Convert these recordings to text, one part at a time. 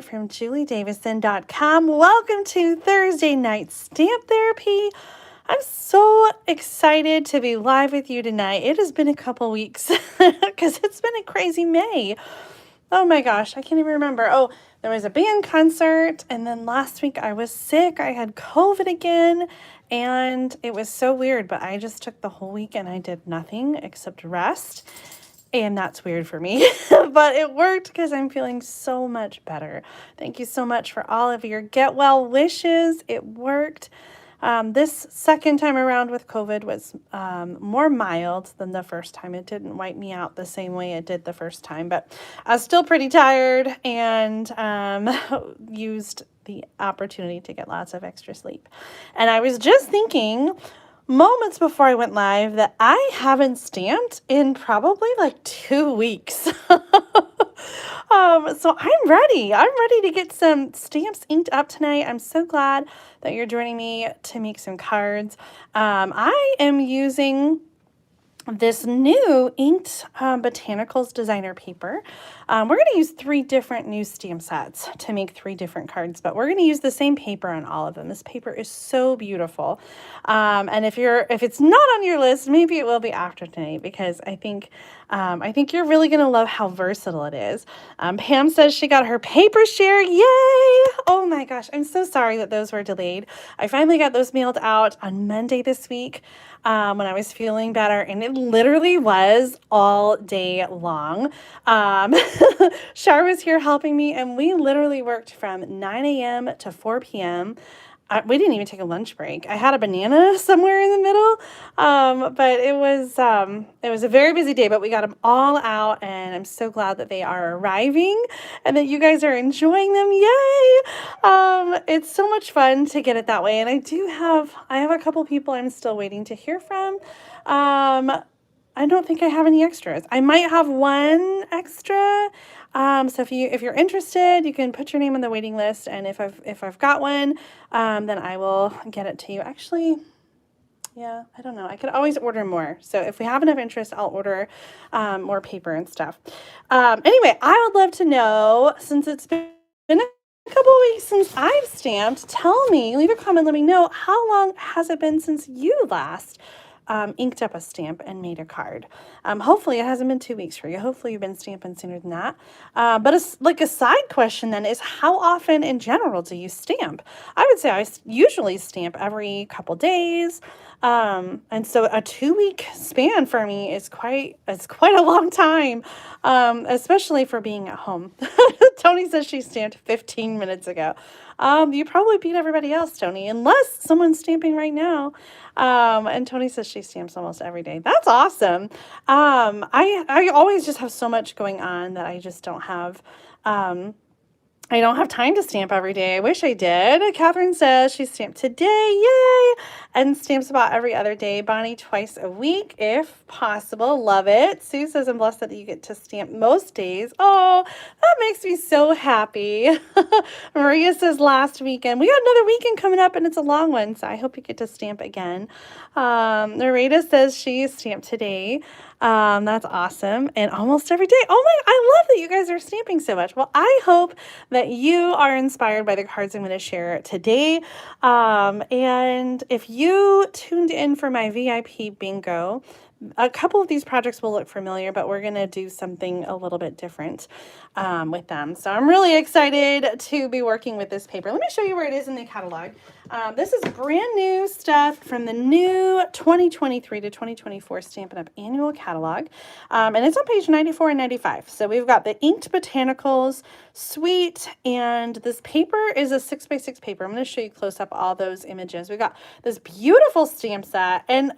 from juliedavison.com. Welcome to Thursday Night Stamp Therapy. I'm so excited to be live with you tonight. It has been a couple weeks because it's been a crazy May. Oh my gosh, I can't even remember. Oh, there was a band concert, and then last week I was sick. I had COVID again, and it was so weird, but I just took the whole week and I did nothing except rest. And that's weird for me, but it worked because I'm feeling so much better. Thank you so much for all of your get well wishes. It worked. This second time around with COVID was more mild than the first time. It didn't wipe me out the same way it did the first time, but I was still pretty tired and used the opportunity to get lots of extra sleep. And I was just thinking moments before I went live that I haven't stamped in probably like 2 weeks. So I'm ready. I'm ready to get some stamps inked up tonight. I'm so glad that you're joining me to make some cards. I am using this new inked Botanicals Designer Paper. We're going to use 3 different new stamp sets to make 3 different cards, but we're going to use the same paper on all of them. This paper is so beautiful. And if it's not on your list, maybe it will be after tonight, because I think you're really going to love how versatile it is. Pam says she got her paper share. Yay! Oh my gosh, I'm so sorry that those were delayed. I finally got those mailed out on Monday this week when I was feeling better, and it literally was all day long. Shar was here helping me, and we literally worked from 9 a.m. to 4 p.m. We didn't even take a lunch break. I had a banana somewhere in the middle, but it was a very busy day, but we got them all out, and I'm so glad that they are arriving and that you guys are enjoying them. Yay! It's so much fun to get it that way, and I have a couple people I'm still waiting to hear from. I don't think I have any extras. I might have one extra. So if you're interested, you can put your name on the waiting list, and if I've got one, then I will get it to you. Actually, yeah, I don't know. I could always order more. So if we have enough interest, I'll order more paper and stuff. Anyway, I would love to know, since it's been a couple of weeks since I've stamped, tell me, leave a comment, let me know, how long has it been since you last inked up a stamp and made a card. Hopefully it hasn't been 2 weeks for you. Hopefully you've been stamping sooner than that. But a side question then is, how often in general do you stamp? I would say I usually stamp every couple days. And so a 2-week span for me is quite a long time, especially for being at home. Tony says she stamped 15 minutes ago. You probably beat everybody else, Tony, unless someone's stamping right now. And Tony says she stamps almost every day. That's awesome. I always just have so much going on that I just don't have, I don't have time to stamp every day. I wish I did. Catherine says she stamped today. Yay! And stamps about every other day. Bonnie, twice a week, if possible. Love it. Sue says, I'm blessed that you get to stamp most days. Oh, that makes me so happy. Maria says last weekend. We got another weekend coming up, and it's a long one, so I hope you get to stamp again. Narita says she stamped today. That's awesome. And almost every day. Oh my, I love that you guys are stamping so much. Well, I hope that you are inspired by the cards I'm going to share today. And if you tuned in for my VIP bingo, a couple of these projects will look familiar, but we're going to do something a little bit different with them. So I'm really excited to be working with this paper. Let me show you where it is in the catalog. This is brand new stuff from the new 2023 to 2024 Stampin' Up! Annual Catalog. And it's on page 94 and 95. So we've got the Inked Botanicals Suite, and this paper is a 6x6 paper. I'm going to show you close up all those images. We've got this beautiful stamp set, and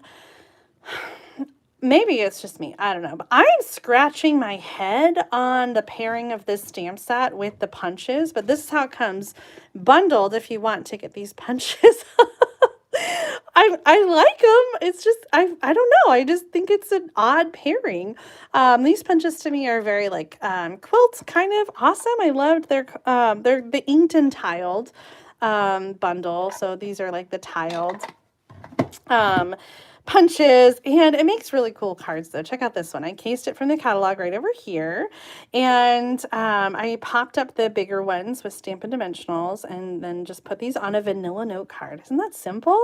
maybe it's just me, I don't know, but I'm scratching my head on the pairing of this stamp set with the punches, but this is how it comes bundled if you want to get these punches. I like them. It's just, I don't know. I just think it's an odd pairing. These punches to me are very like quilt kind of awesome. I loved they're the inked and tiled bundle. So these are like the tiled. punches, and it makes really cool cards though. Check out this one. I cased it from the catalog right over here, and I popped up the bigger ones with Stampin' Dimensionals and then just put these on a vanilla note card. Isn't that simple?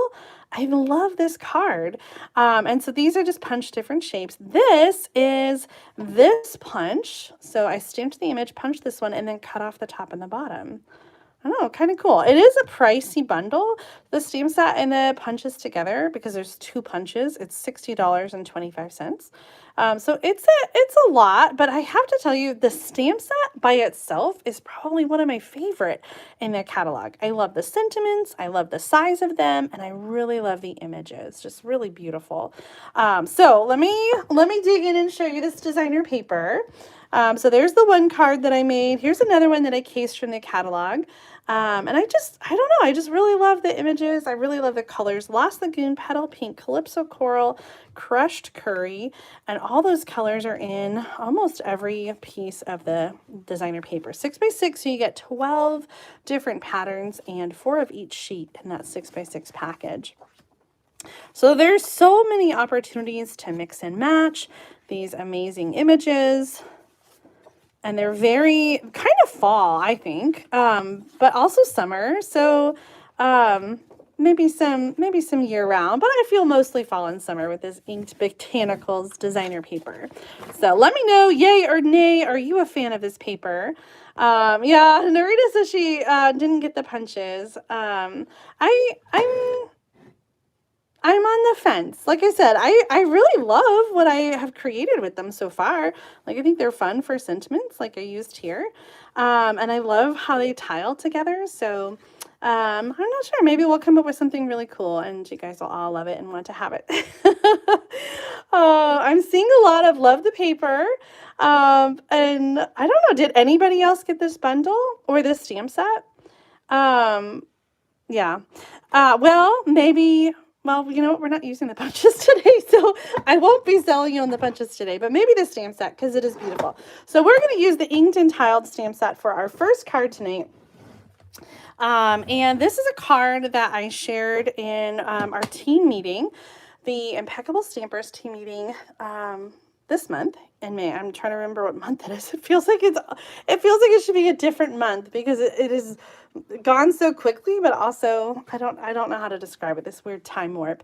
I love this card. And so these are just punched different shapes. This is this punch. So I stamped the image, punched this one, and then cut off the top and the bottom. Oh, kind of cool. It is a pricey bundle, the stamp set and the punches together, because there's 2 punches. It's $60.25. So it's a lot, but I have to tell you, the stamp set by itself is probably one of my favorite in the catalog. I love the sentiments, I love the size of them, and I really love the images. Just really beautiful. So let me dig in and show you this designer paper. So there's the one card that I made. Here's another one that I cased from the catalog. And I don't know, I just really love the images. I really love the colors. Lost Lagoon, Petal Pink, Calypso Coral, Crushed Curry, and all those colors are in almost every piece of the designer paper. 6x6, so you get 12 different patterns and 4 of each sheet in that 6x6 package. So there's so many opportunities to mix and match these amazing images. And they're very kind of fall, I think, but also summer. So maybe some year round, but I feel mostly fall and summer with this inked Botanicals designer paper. So let me know, yay or nay, are you a fan of this paper? Yeah, Narita says she didn't get the punches. I'm on the fence. Like I said, I really love what I have created with them so far. Like, I think they're fun for sentiments like I used here. And I love how they tile together. So I'm not sure. Maybe we'll come up with something really cool and you guys will all love it and want to have it. I'm seeing a lot of love the paper. And I don't know, did anybody else get this bundle or this stamp set? Yeah. Well, maybe... Well, you know what? We're not using the punches today, so I won't be selling you on the punches today, but maybe the stamp set because it is beautiful. So we're going to use the inked and tiled stamp set for our first card tonight. And this is a card that I shared in our team meeting, the Impeccable Stampers team meeting this month in May. I'm trying to remember what month it is. It feels like it should be a different month because it is gone so quickly, but also I don't know how to describe it, this weird time warp.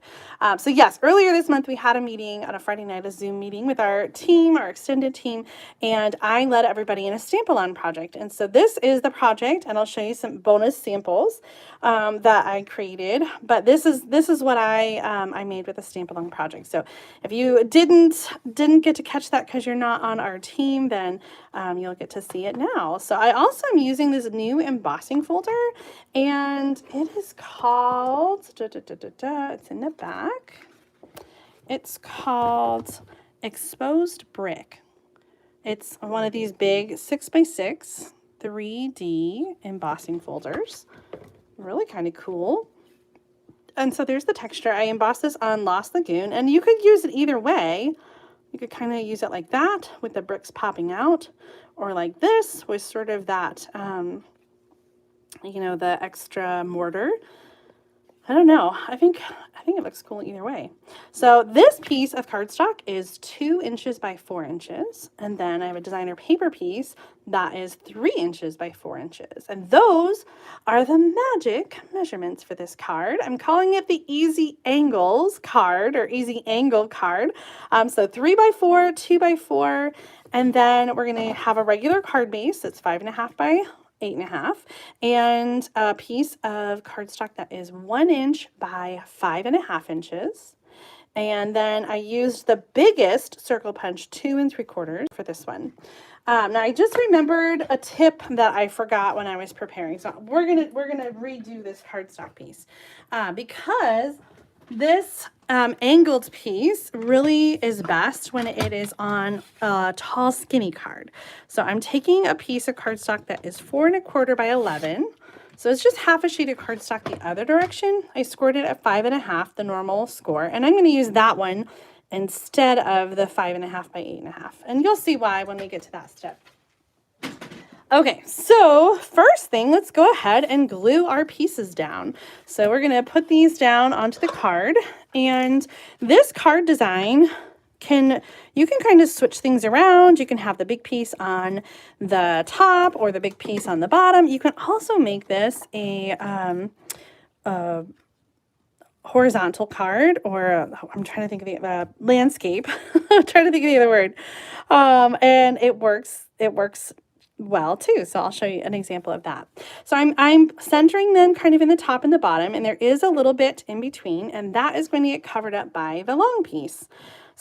So yes, earlier this month we had a meeting on a Friday night, a Zoom meeting with our team, our extended team, and I led everybody in a Stamp-A-Lon project. And so this is the project, and I'll show you some bonus samples that I created. But this is what I made with the Stamp-A-Lon project. So if you didn't get to catch that because you're not on our team, then you'll get to see it now. So I also am using this new embossing folder, and it is called, it's in the back, it's called Exposed Brick. It's one of these big 6x6 3D embossing folders. Really kind of cool. And so there's the texture. I embossed this on Lost Lagoon, and you could use it either way. You could kind of use it like that with the bricks popping out, or like this with sort of that, you know, the extra mortar. I don't know. I think it looks cool either way. So this piece of cardstock is 2 inches by 4 inches. And then I have a designer paper piece that is 3 inches by 4 inches. And those are the magic measurements for this card. I'm calling it the Easy Angles card, or Easy Angle card. So 3 by 4, 2 by 4, and then we're going to have a regular card base that's 5.5 by 8.5, and a piece of cardstock that is 1 inch by 5.5 inches. And then I used the biggest circle punch, 2 3/4 for this one. Now I just remembered a tip that I forgot when I was preparing. So we're gonna redo this cardstock piece because this angled piece really is best when it is on a tall, skinny card. So I'm taking a piece of cardstock that is 4 1/4 by 11. So it's just half a sheet of cardstock the other direction. I scored it at 5.5, the normal score, and I'm going to use that one instead of the 5.5 by 8.5. And you'll see why when we get to that step. Okay, so first thing, let's go ahead and glue our pieces down. So we're going to put these down onto the card, and this card design you can kind of switch things around. You can have the big piece on the top or the big piece on the bottom. You can also make this a horizontal card, or I'm trying to think of the landscape. I'm trying to think of the other word. And it works well too. So I'll show you an example of that. So I'm centering them kind of in the top and the bottom, and there is a little bit in between, and that is going to get covered up by the long piece.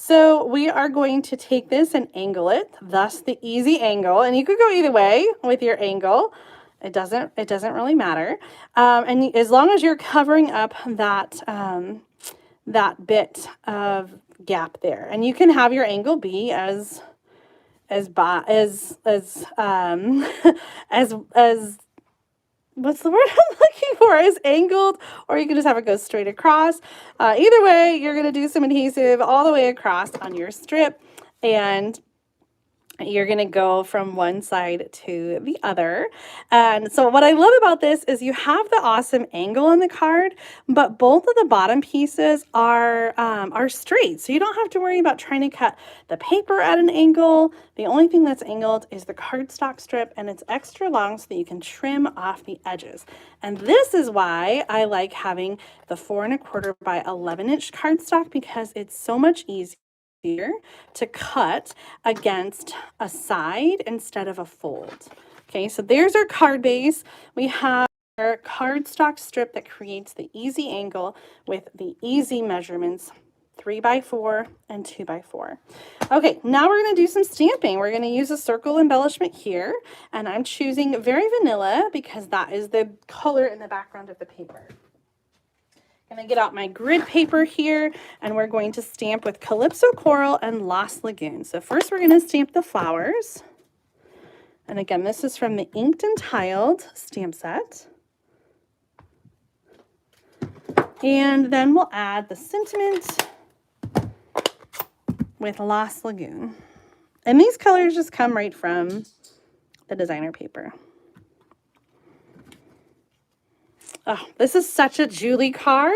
So we are going to take this and angle it, thus the easy angle, and you could go either way with your angle. It doesn't really matter. And as long as you're covering up that, that bit of gap there, and you can have your angle be as what's the word I'm looking for, is angled, or you can just have it go straight across. Either way, you're going to do some adhesive all the way across on your strip, and you're going to go from one side to the other. And so what I love about this is you have the awesome angle on the card, but both of the bottom pieces are straight. So you don't have to worry about trying to cut the paper at an angle. The only thing that's angled is the cardstock strip, and it's extra long so that you can trim off the edges. And this is why I like having the 4 1/4 by 11-inch cardstock, because it's so much easier to cut against a side instead of a fold. Okay, so there's our card base. We have our cardstock strip that creates the easy angle with the easy measurements, 3 by 4 and 2 by 4. Okay, now we're going to do some stamping. We're going to use a circle embellishment here, and I'm choosing Very Vanilla because that is the color in the background of the paper. I'm going to get out my grid paper here, and we're going to stamp with Calypso Coral and Lost Lagoon. So first we're going to stamp the flowers. And again, this is from the Inked and Tiled stamp set. And then we'll add the sentiment with Lost Lagoon. And these colors just come right from the designer paper. Oh, this is such a Julie card,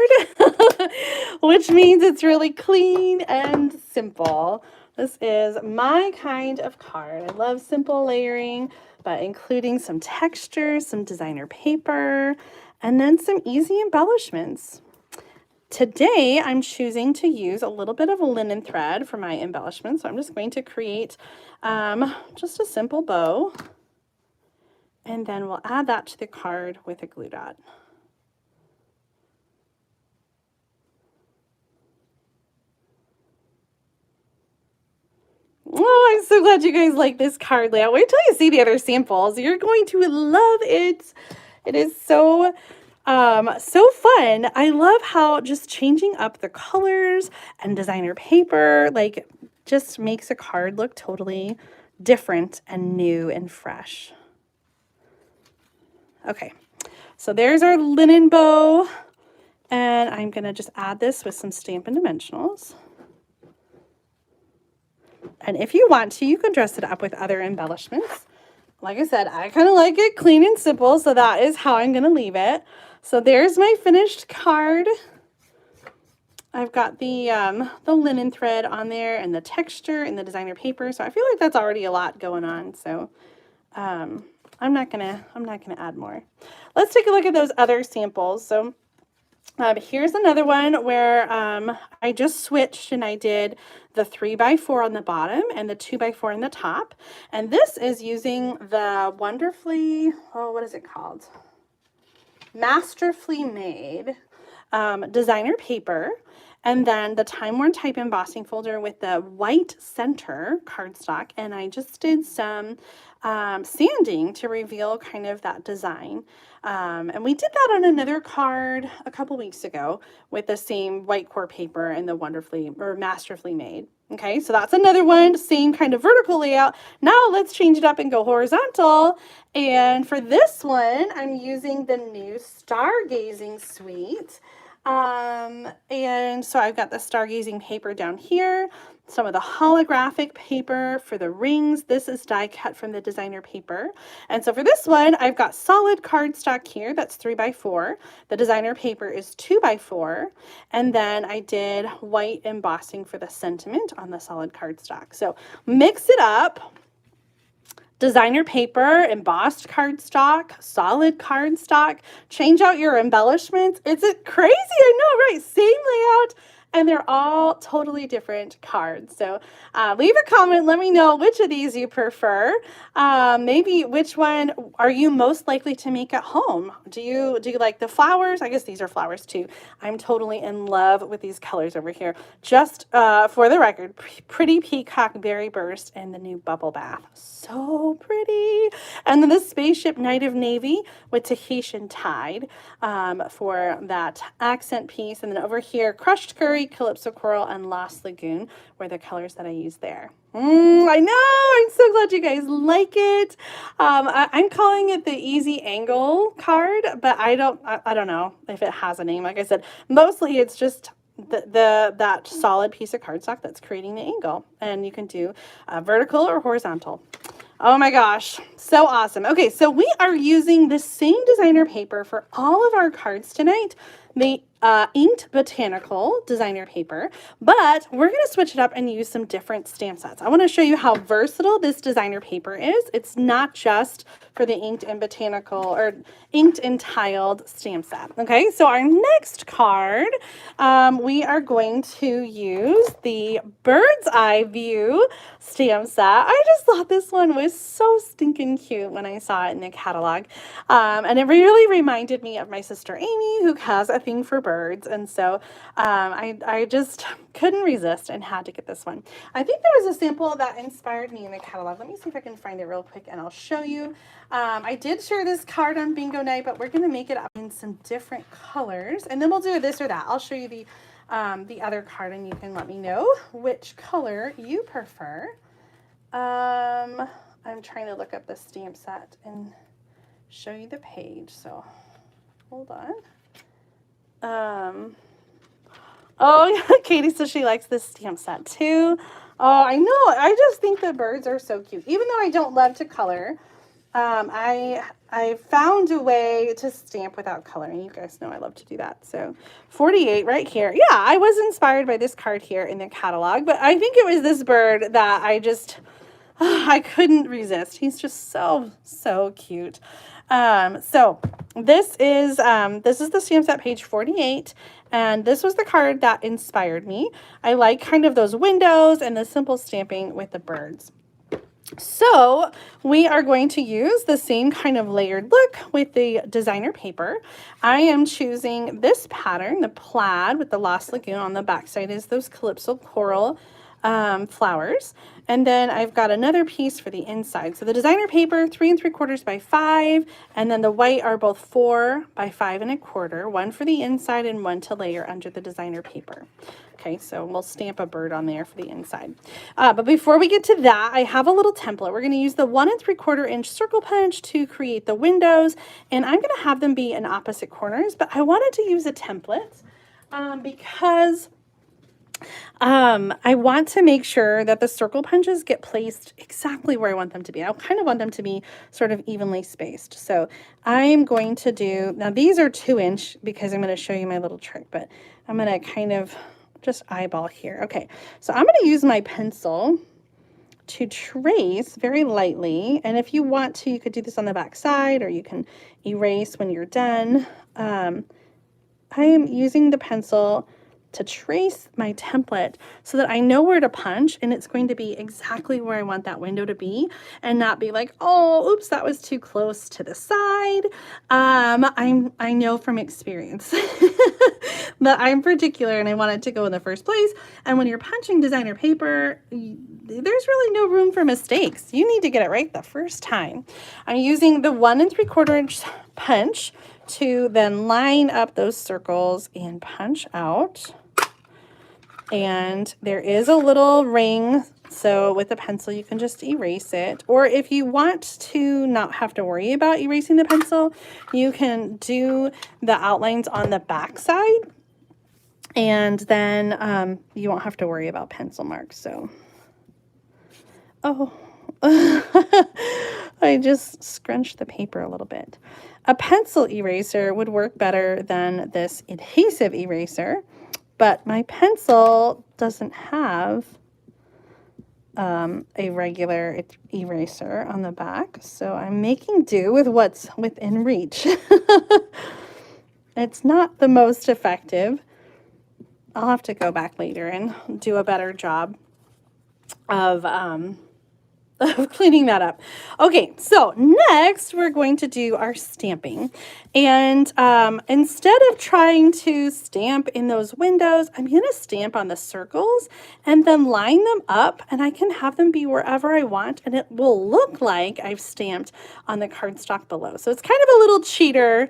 which means it's really clean and simple. This is my kind of card. I love simple layering, but including some texture, some designer paper, and then some easy embellishments. Today, I'm choosing to use a little bit of a linen thread for my embellishment, so I'm just going to create just a simple bow, and then we'll add that to the card with a glue dot. Oh, I'm so glad you guys like this card layout. Wait till you see the other samples. You're going to love it. It is so fun. I love how just changing up the colors and designer paper, like, just makes a card look totally different and new and fresh. Okay, so there's our linen bow, and I'm going to just add this with some Stampin' Dimensionals. And if you want to, you can dress it up with other embellishments. Like I said, I kind of like it clean and simple, so that is how I'm going to leave it. So there's my finished card. I've got the linen thread on there and the texture and the designer paper. So I feel like that's already a lot going on. So I'm not gonna add more. Let's take a look at those other samples. So here's another one where I just switched and I did the 3 by 4 on the bottom and the 2 by 4 on the top. And this is using the wonderfully, what is it called? Masterfully Made designer paper. And then the Time Worn Type embossing folder with the white center cardstock. And I just did some sanding to reveal kind of that design. And we did that on another card a couple weeks ago with the same white core paper and the Masterfully Made. Okay, so that's another one, same kind of vertical layout. Now let's change it up and go horizontal. And for this one, I'm using the new Stargazing Suite. And so I've got the stargazing paper down here, some of the holographic paper for the rings. This is die cut from the designer paper. And so for this one, I've got solid cardstock here. That's 3x4. The designer paper is 2x4. And then I did white embossing for the sentiment on the solid cardstock. So mix it up. Designer paper, embossed cardstock, solid cardstock. Change out your embellishments. Is it crazy? I know, right? Same layout, and they're all totally different cards. So leave a comment. Let me know which of these you prefer. Maybe which one are you most likely to make at home? Do you like the flowers? I guess these are flowers too. I'm totally in love with these colors over here. Just for the record, Pretty Peacock Berry Burst and the new Bubble Bath. So pretty. And then the Spaceship Night of Navy with Tahitian Tide for that accent piece. And then over here, Crushed Curry, Calypso Coral, and Lost Lagoon were the colors that I used there. I know. I'm so glad you guys like it. I'm calling it the Easy Angle card, but I don't know if it has a name. Like I said, mostly it's just that solid piece of cardstock that's creating the angle, and you can do vertical or horizontal. Oh my gosh, so awesome. Okay, so we are using the same designer paper for all of our cards tonight, the inked Botanical Designer Paper, but we're going to switch it up and use some different stamp sets. I want to show you how versatile this designer paper is. It's not just for the inked and botanical or inked and tiled stamp set. Okay, so our next card, we are going to use the Bird's Eye View stamp set. I just thought this one was so stinking cute when I saw it in the catalog. And it really reminded me of my sister Amy, who has a thing for birds. And so I just couldn't resist and had to get this one. I think there was a sample that inspired me in the catalog. Let me see if I can find it real quick and I'll show you. I did share this card on bingo night, but we're going to make it up in some different colors. And then we'll do this or that. I'll show you the other card and you can let me know which color you prefer. I'm trying to look up the stamp set and show you the page. So hold on. Oh, Katie says she likes this stamp set too. Oh, I know. I just think the birds are so cute. Even though I don't love to color, I found a way to stamp without coloring. You guys know I love to do that. So 48 right here. Yeah, I was inspired by this card here in the catalog, but I think it was this bird that I couldn't resist. He's just so cute. So this is the stamp set page 48, and this was the card that inspired me. I like kind of those windows and the simple stamping with the birds. So we are going to use the same kind of layered look with the designer paper. I am choosing this pattern, the plaid with the Lost Lagoon. On the back side is those Calypso Coral flowers. And then I've got another piece for the inside. So the designer paper, 3 3/4 by 5, and then the white are both 4 by 5 1/4, one for the inside and one to layer under the designer paper. Okay, so we'll stamp a bird on there for the inside. But before we get to that, I have a little template. We're going to use the 1 3/4 inch circle punch to create the windows, and I'm going to have them be in opposite corners, but I wanted to use a template because I want to make sure that the circle punches get placed exactly where I want them to be. I kind of want them to be sort of evenly spaced. So I'm going to do, now these are 2 inch because I'm going to show you my little trick, but I'm going to kind of just eyeball here. Okay, so I'm going to use my pencil to trace very lightly. And if you want to, you could do this on the back side, or you can erase when you're done. I am using the pencil to trace my template so that I know where to punch, and it's going to be exactly where I want that window to be, and not be like, oh, oops, that was too close to the side. I know from experience that I'm particular and I want it to go in the first place. And when you're punching designer paper, there's really no room for mistakes. You need to get it right the first time. I'm using the 1 3/4 inch punch to then line up those circles and punch out. And there is a little ring, so with a pencil you can just erase it. Or if you want to not have to worry about erasing the pencil, you can do the outlines on the back side And then you won't have to worry about pencil marks. So, oh, I just scrunched the paper a little bit. A pencil eraser would work better than this adhesive eraser, but my pencil doesn't have a regular eraser on the back, so I'm making do with what's within reach. It's not the most effective. I'll have to go back later and do a better job of cleaning that up. Okay, so next we're going to do our stamping. And instead of trying to stamp in those windows, I'm going to stamp on the circles and then line them up, and I can have them be wherever I want, and it will look like I've stamped on the cardstock below. So it's kind of a little cheater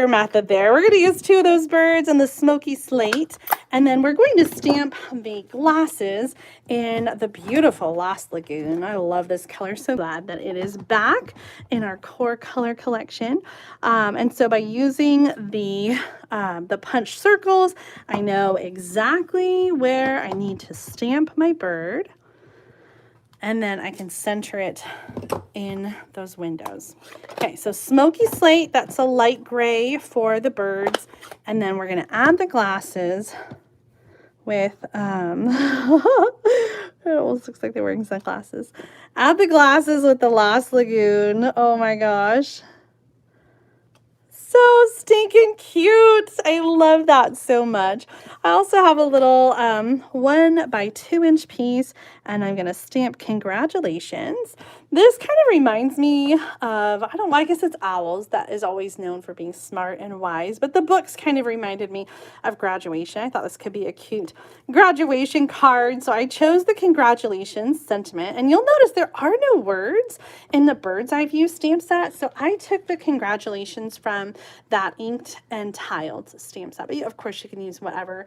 method there. We're going to use 2 of those birds and the smoky slate, and then we're going to stamp the glasses in the beautiful Lost Lagoon. I love this color. So glad that it is back in our core color collection. And so by using the punch circles, I know exactly where I need to stamp my bird. And then I can center it in those windows. Okay, so smoky slate, that's a light gray for the birds. And then we're gonna add the glasses with, it almost looks like they're wearing sunglasses. Add the glasses with the Lost Lagoon. Oh my gosh. So stinking cute. I love that so much. I also have a little 1 by 2 inch piece, and I'm going to stamp congratulations. This kind of reminds me of, I don't know, I guess it's owls that is always known for being smart and wise, but the books kind of reminded me of graduation. I thought this could be a cute graduation card, so I chose the congratulations sentiment, and you'll notice there are no words in the Bird's Eye View stamp set, so I took the congratulations from that inked and tiled stamp set. But of course you can use whatever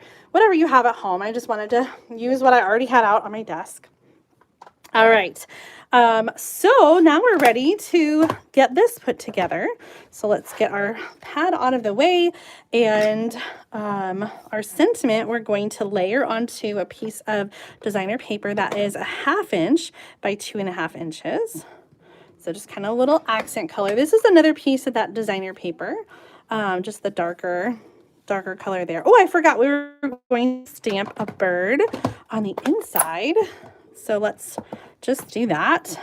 you have at home. I just wanted to use what I already had out on my desk. All right, so now we're ready to get this put together. So let's get our pad out of the way, and our sentiment we're going to layer onto a piece of designer paper that is 1/2 inch by 2.5 inches. So just kind of a little accent color. This is another piece of that designer paper, just the darker color there. Oh, I forgot we were going to stamp a bird on the inside. So let's just do that.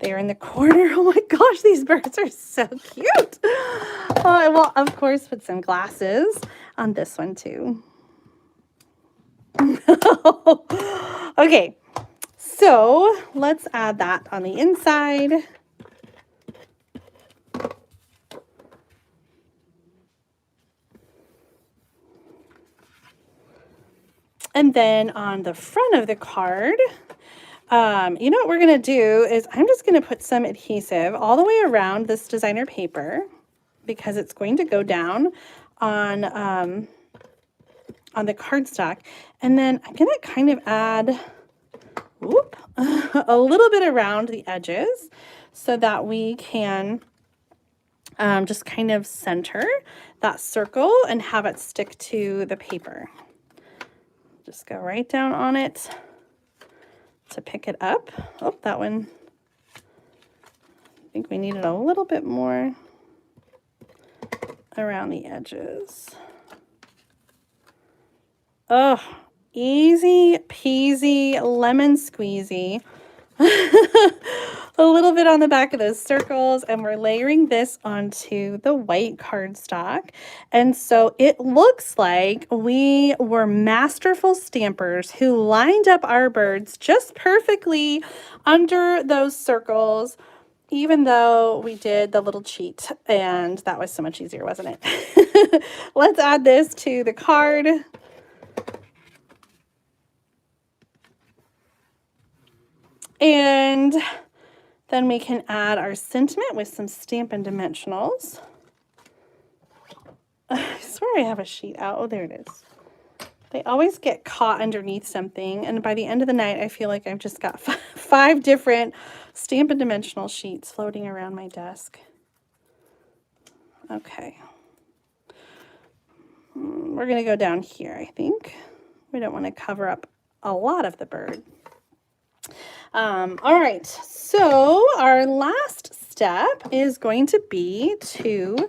They're in the corner. Oh my gosh, these birds are so cute. Oh, I will, of course, put some glasses on this one too. Okay, so let's add that on the inside. And then on the front of the card, you know what we're going to do is I'm just going to put some adhesive all the way around this designer paper, because it's going to go down on the cardstock. And then I'm going to kind of add a little bit around the edges so that we can just kind of center that circle and have it stick to the paper. Just go right down on it to pick it up. Oh, that one, I think we needed a little bit more around the edges. Oh, easy peasy lemon squeezy. A little bit on the back of those circles, and we're layering this onto the white cardstock. And so it looks like we were masterful stampers who lined up our birds just perfectly under those circles, even though we did the little cheat, and that was so much easier, wasn't it? Let's add this to the card. And then we can add our sentiment with some Stampin' Dimensionals. I swear I have a sheet out. Oh, there it is. They always get caught underneath something, and by the end of the night, I feel like I've just got 5 different Stampin' Dimensional sheets floating around my desk. Okay. We're we're going to go down here, I think. We don't want to cover up a lot of the bird. All right, so our last step is going to be to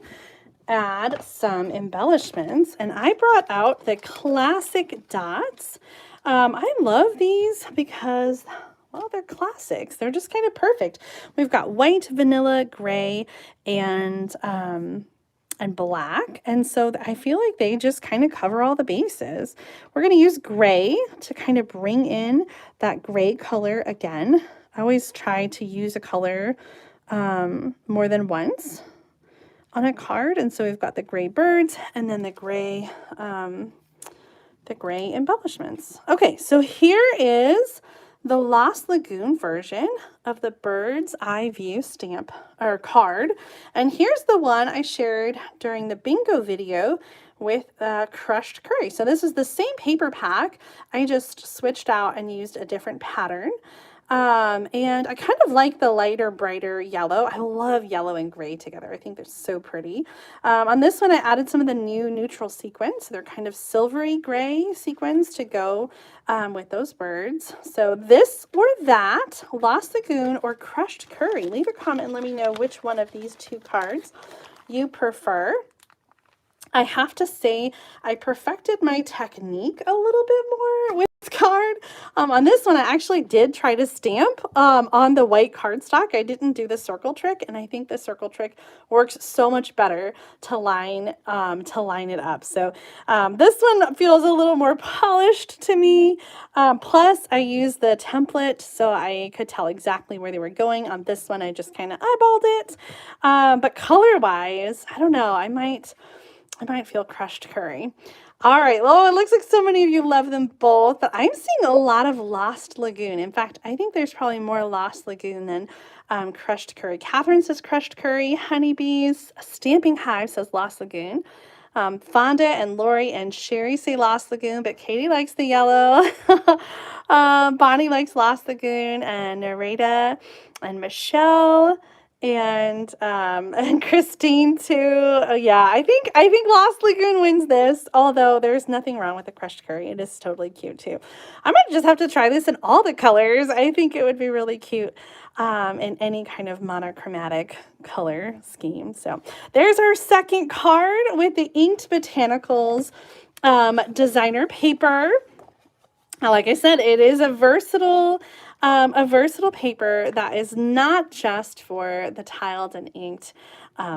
add some embellishments, and I brought out the classic dots. I love these because, well, they're classics. They're just kind of perfect. We've got white, vanilla, gray, and black, and so I feel like they just kind of cover all the bases. We're going to use gray to kind of bring in that gray color again. I always try to use a color more than once on a card, and so we've got the gray birds and then the gray embellishments. Okay, so here is the Lost Lagoon version of the Bird's Eye View stamp or card. And here's the one I shared during the bingo video with crushed curry. So this is the same paper pack. I just switched out and used a different pattern. And I kind of like the lighter, brighter yellow. I love yellow and gray together. I think they're so pretty. On this one, I added some of the new neutral sequins. They're kind of silvery gray sequins to go with those birds. So this or that, Lost Lagoon or crushed curry. Leave a comment and let me know which one of these two cards you prefer. I have to say I perfected my technique a little bit more with this card. On this one, I actually did try to stamp on the white cardstock. I didn't do the circle trick, and I think the circle trick works so much better to line it up. So this one feels a little more polished to me. Plus, I used the template so I could tell exactly where they were going. On this one, I just kind of eyeballed it. But color-wise, I don't know. I might feel crushed curry. All right, well, it looks like so many of you love them both, but I'm seeing a lot of Lost Lagoon. In fact, I think there's probably more Lost Lagoon than crushed curry. Catherine says crushed curry, honeybees, Stamping Hive says Lost Lagoon. Fonda and Lori and Sherry say Lost Lagoon, but Katie likes the yellow. Bonnie likes Lost Lagoon, and Narita and Michelle. And Christine too. Yeah, I think Lost Lagoon wins this, although there's nothing wrong with the crushed curry. It is totally cute too. I might just have to try this in all the colors. I think it would be really cute in any kind of monochromatic color scheme. So there's our second card with the inked Botanicals designer paper. Like I said, it is a versatile paper that is not just for the tiled and inked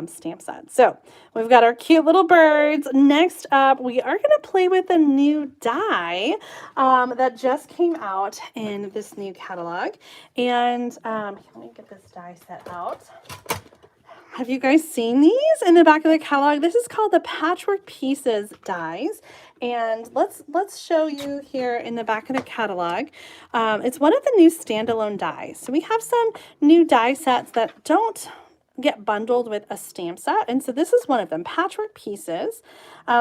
stamp set. So we've got our cute little birds. Next up, we are going to play with a new die that just came out in this new catalog. And let me get this die set out. Have you guys seen these in the back of the catalog? This is called the Patchwork Pieces dies. And let's show you here in the back of the catalog. It's one of the new standalone dies. So we have some new die sets that don't get bundled with a stamp set. And so this is one of them, Patchwork Pieces.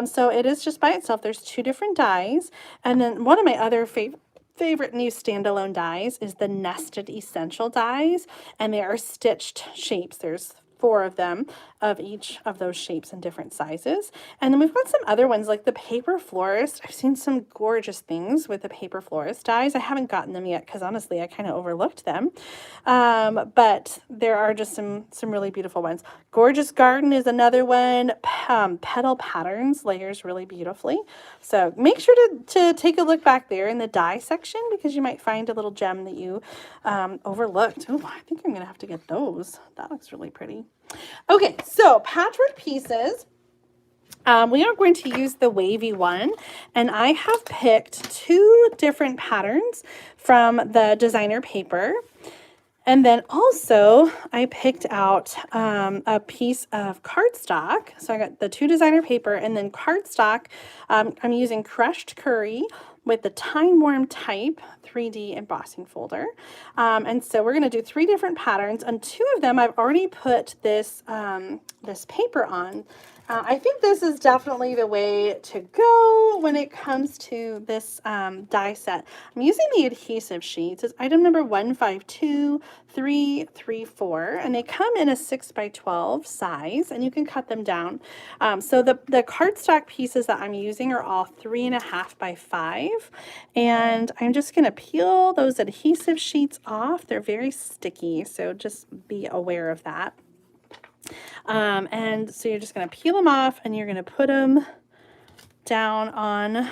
So it is just by itself. There's two different dies. And then one of my other favorite new standalone dies is the Nested Essential dies. And they are stitched shapes. There's 4 of them of each of those shapes in different sizes. And then we've got some other ones like the Paper Florist. I've seen some gorgeous things with the Paper Florist dies. I haven't gotten them yet because honestly I kind of overlooked them. But there are just some really beautiful ones. Gorgeous Garden is another one. Petal Patterns layers really beautifully. So make sure to take a look back there in the die section because you might find a little gem that you overlooked. Oh, I think I'm going to have to get those. That looks really pretty. Okay, so Patchwork Pieces. We are going to use the wavy one, and I have picked 2 different patterns from the designer paper. And then also I picked out a piece of cardstock. So I got the 2 designer paper and then cardstock. I'm using crushed curry with the Time Worn Type 3D embossing folder. And so we're going to do 3 different patterns. On 2 of them, I've already put this, this paper on. I think this is definitely the way to go. know when it comes to this die set, I'm using the adhesive sheets. It's item number 152334, and they come in a 6x12 size, and you can cut them down. So the cardstock pieces that I'm using are all 3.5x5, and I'm just going to peel those adhesive sheets off. They're very sticky, so just be aware of that. And so you're just going to peel them off, and you're going to put them down on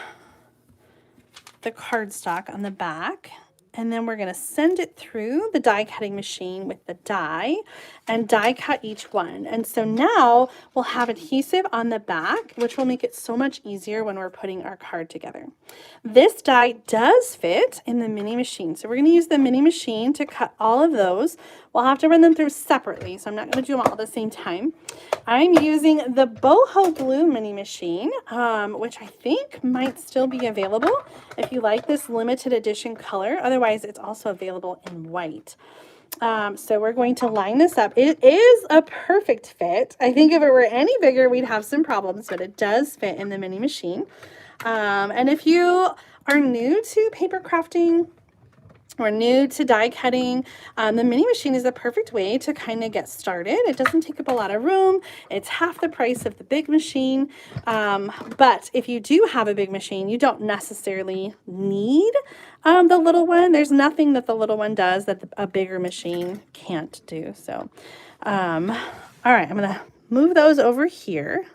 the cardstock on the back, and then we're going to send it through the die cutting machine with the die and die cut each one. And so now we'll have adhesive on the back, which will make it so much easier when we're putting our card together. This die does fit in the mini machine, so we're going to use the mini machine to cut all of those. We'll have to run them through separately, so I'm not going to do them all at the same time. I'm using the boho glue mini machine, which I think might still be available if you like this limited edition color. Otherwise, it's also available in white. So we're going to line this up. It is a perfect fit. I think if it were any bigger, we'd have some problems, but it does fit in the mini machine. And if you are new to paper crafting or new to die cutting, the mini machine is the perfect way to kind of get started. It doesn't take up a lot of room. It's half the price of the big machine. But if you do have a big machine, you don't necessarily need the little one. There's nothing that the little one does that a bigger machine can't do. So, all right, I'm going to move those over here.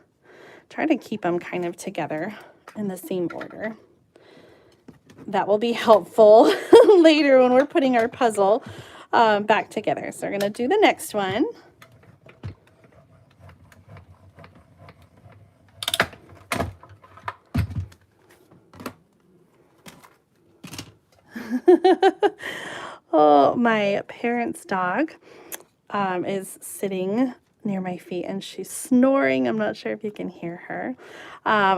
Try to keep them kind of together in the same order. That will be helpful later when we're putting our puzzle back together. So we're going to do the next one. Oh, my parents' dog is sitting near my feet and she's snoring. I'm not sure if you can hear her.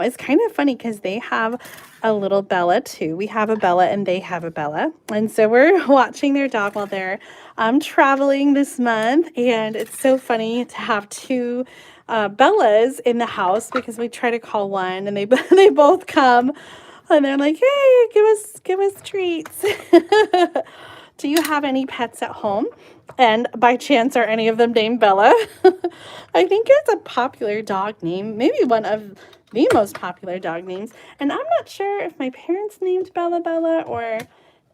It's kind of funny because they have a little Bella too. We have a Bella and they have a Bella. And so we're watching their dog while they're traveling this month. And it's so funny to have two Bellas in the house because we try to call one and they both come and they're like, hey, give us treats. Do you have any pets at home? And by chance, are any of them named Bella? I think it's a popular dog name, maybe one of the most popular dog names. And I'm not sure if my parents named Bella Bella or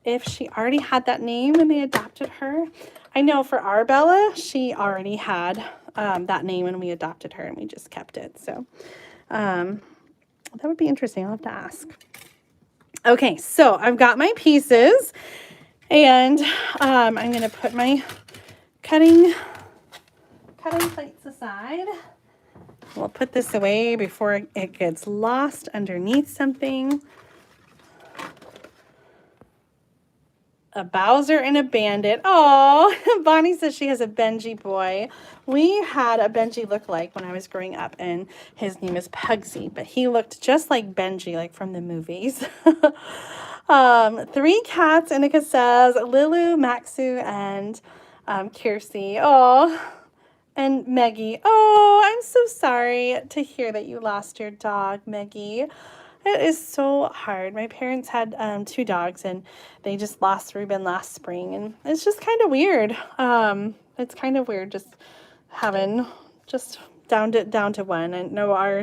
if she already had that name when they adopted her. I know for our Bella, she already had that name when we adopted her and we just kept it. So that would be interesting. I'll have to ask. Okay, so I've got my pieces and I'm going to put my cutting plates aside. We'll put this away before it gets lost underneath something. A Bowser and a Bandit. Oh, Bonnie says she has a Benji boy. We had a Benji lookalike when I was growing up, and his name is Pugsy, but he looked just like Benji, like from the movies. 3 cats, Annika says, Lilu, Maxu, and Kiersey. Oh, and Meggie. Oh, I'm so sorry to hear that you lost your dog, Meggie. It is so hard. My parents had 2 dogs, and they just lost Ruben last spring, and it's just kind of weird. It's kind of weird just having just down to one. And no, our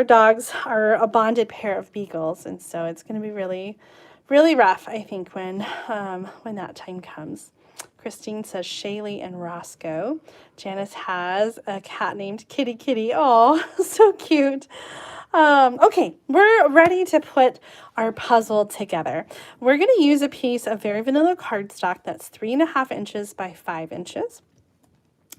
dogs are a bonded pair of beagles, and so it's going to be really, really rough, I think, when that time comes. Christine says Shaylee and Roscoe. Janice has a cat named Kitty Kitty. Oh, so cute. Okay, we're ready to put our puzzle together. We're going to use a piece of very vanilla cardstock that's 3.5 inches by 5 inches,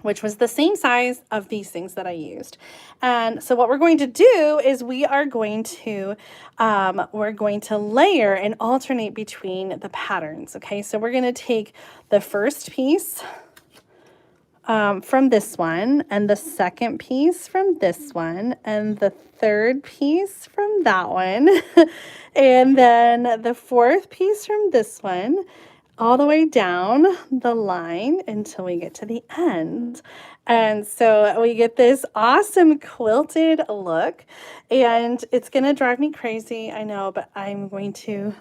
which was the same size of these things that I used. And so what we're going to do is we're going to layer and alternate between the patterns. Okay, so we're going to take the first piece from this one, and the second piece from this one, and the third piece from that one, and then the fourth piece from this one, all the way down the line until we get to the end. And so we get this awesome quilted look, and it's going to drive me crazy, I know, but I'm going to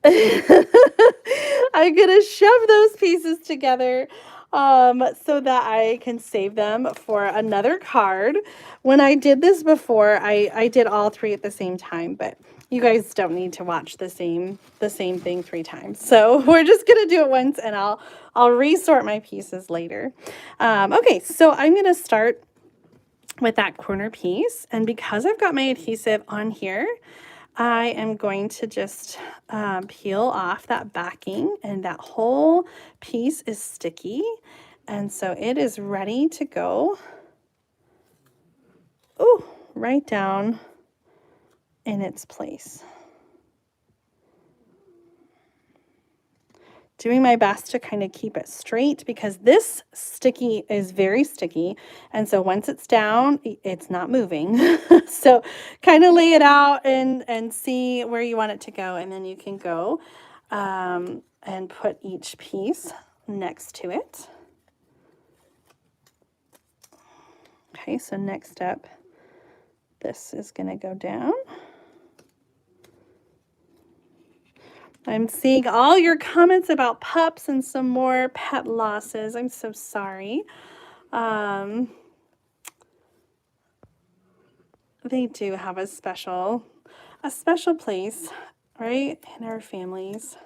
I'm going to shove those pieces together so that I can save them for another card. When I did this before, I did all three at the same time, but you guys don't need to watch the same thing 3 times. So we're just going to do it once, and I'll resort my pieces later. Okay, so I'm going to start with that corner piece, and because I've got my adhesive on here, I am going to just peel off that backing, and that whole piece is sticky, and so it is ready to go. Ooh, right down in its place. Doing my best to kind of keep it straight because this sticky is very sticky, and so once it's down, it's not moving. So kind of lay it out and see where you want it to go, and then you can go and put each piece next to it. Okay, so next up, this is going to go down. I'm seeing all your comments about pups and some more pet losses. I'm so sorry. They do have a special place, right, in our families.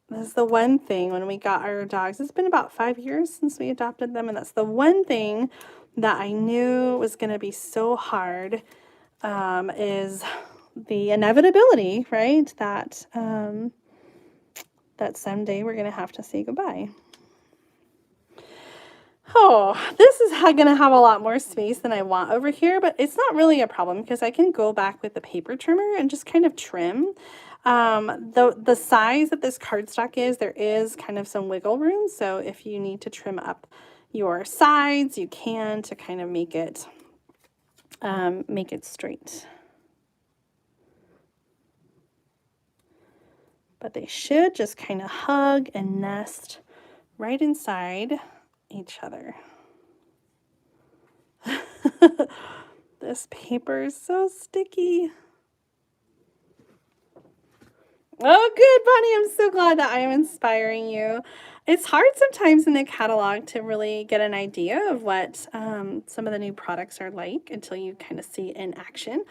That's the one thing when we got our dogs. It's been about 5 years since we adopted them, and that's the one thing that I knew was going to be so hard is the inevitability, right, that that someday we're going to have to say goodbye. Oh, this is going to have a lot more space than I want over here, but it's not really a problem because I can go back with the paper trimmer and just kind of trim. The size that this cardstock is, there is kind of some wiggle room, so if you need to trim up your sides, you can, to kind of make it straight. But they should just kind of hug and nest right inside each other. This paper is so sticky. Oh, good, Bonnie. I'm so glad that I am inspiring you. It's hard sometimes in the catalog to really get an idea of what some of the new products are like until you kind of see it in action.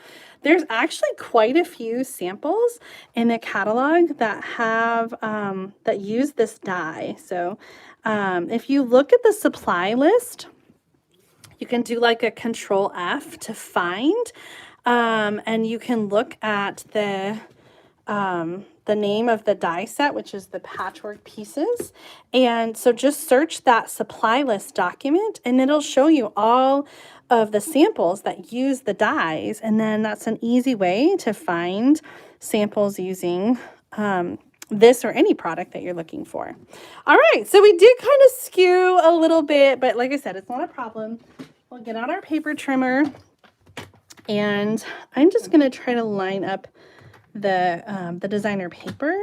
There's actually quite a few samples in the catalog that have that use this dye. So if you look at the supply list, you can do like a Control F to find, and you can look at the name of the die set, which is the Patchwork Pieces. And so just search that supply list document, and it'll show you all of the samples that use the dies. And then that's an easy way to find samples using this or any product that you're looking for. All right, so we did kind of skew a little bit, but like I said, it's not a problem. We'll get out our paper trimmer, and I'm just going to try to line up the designer paper,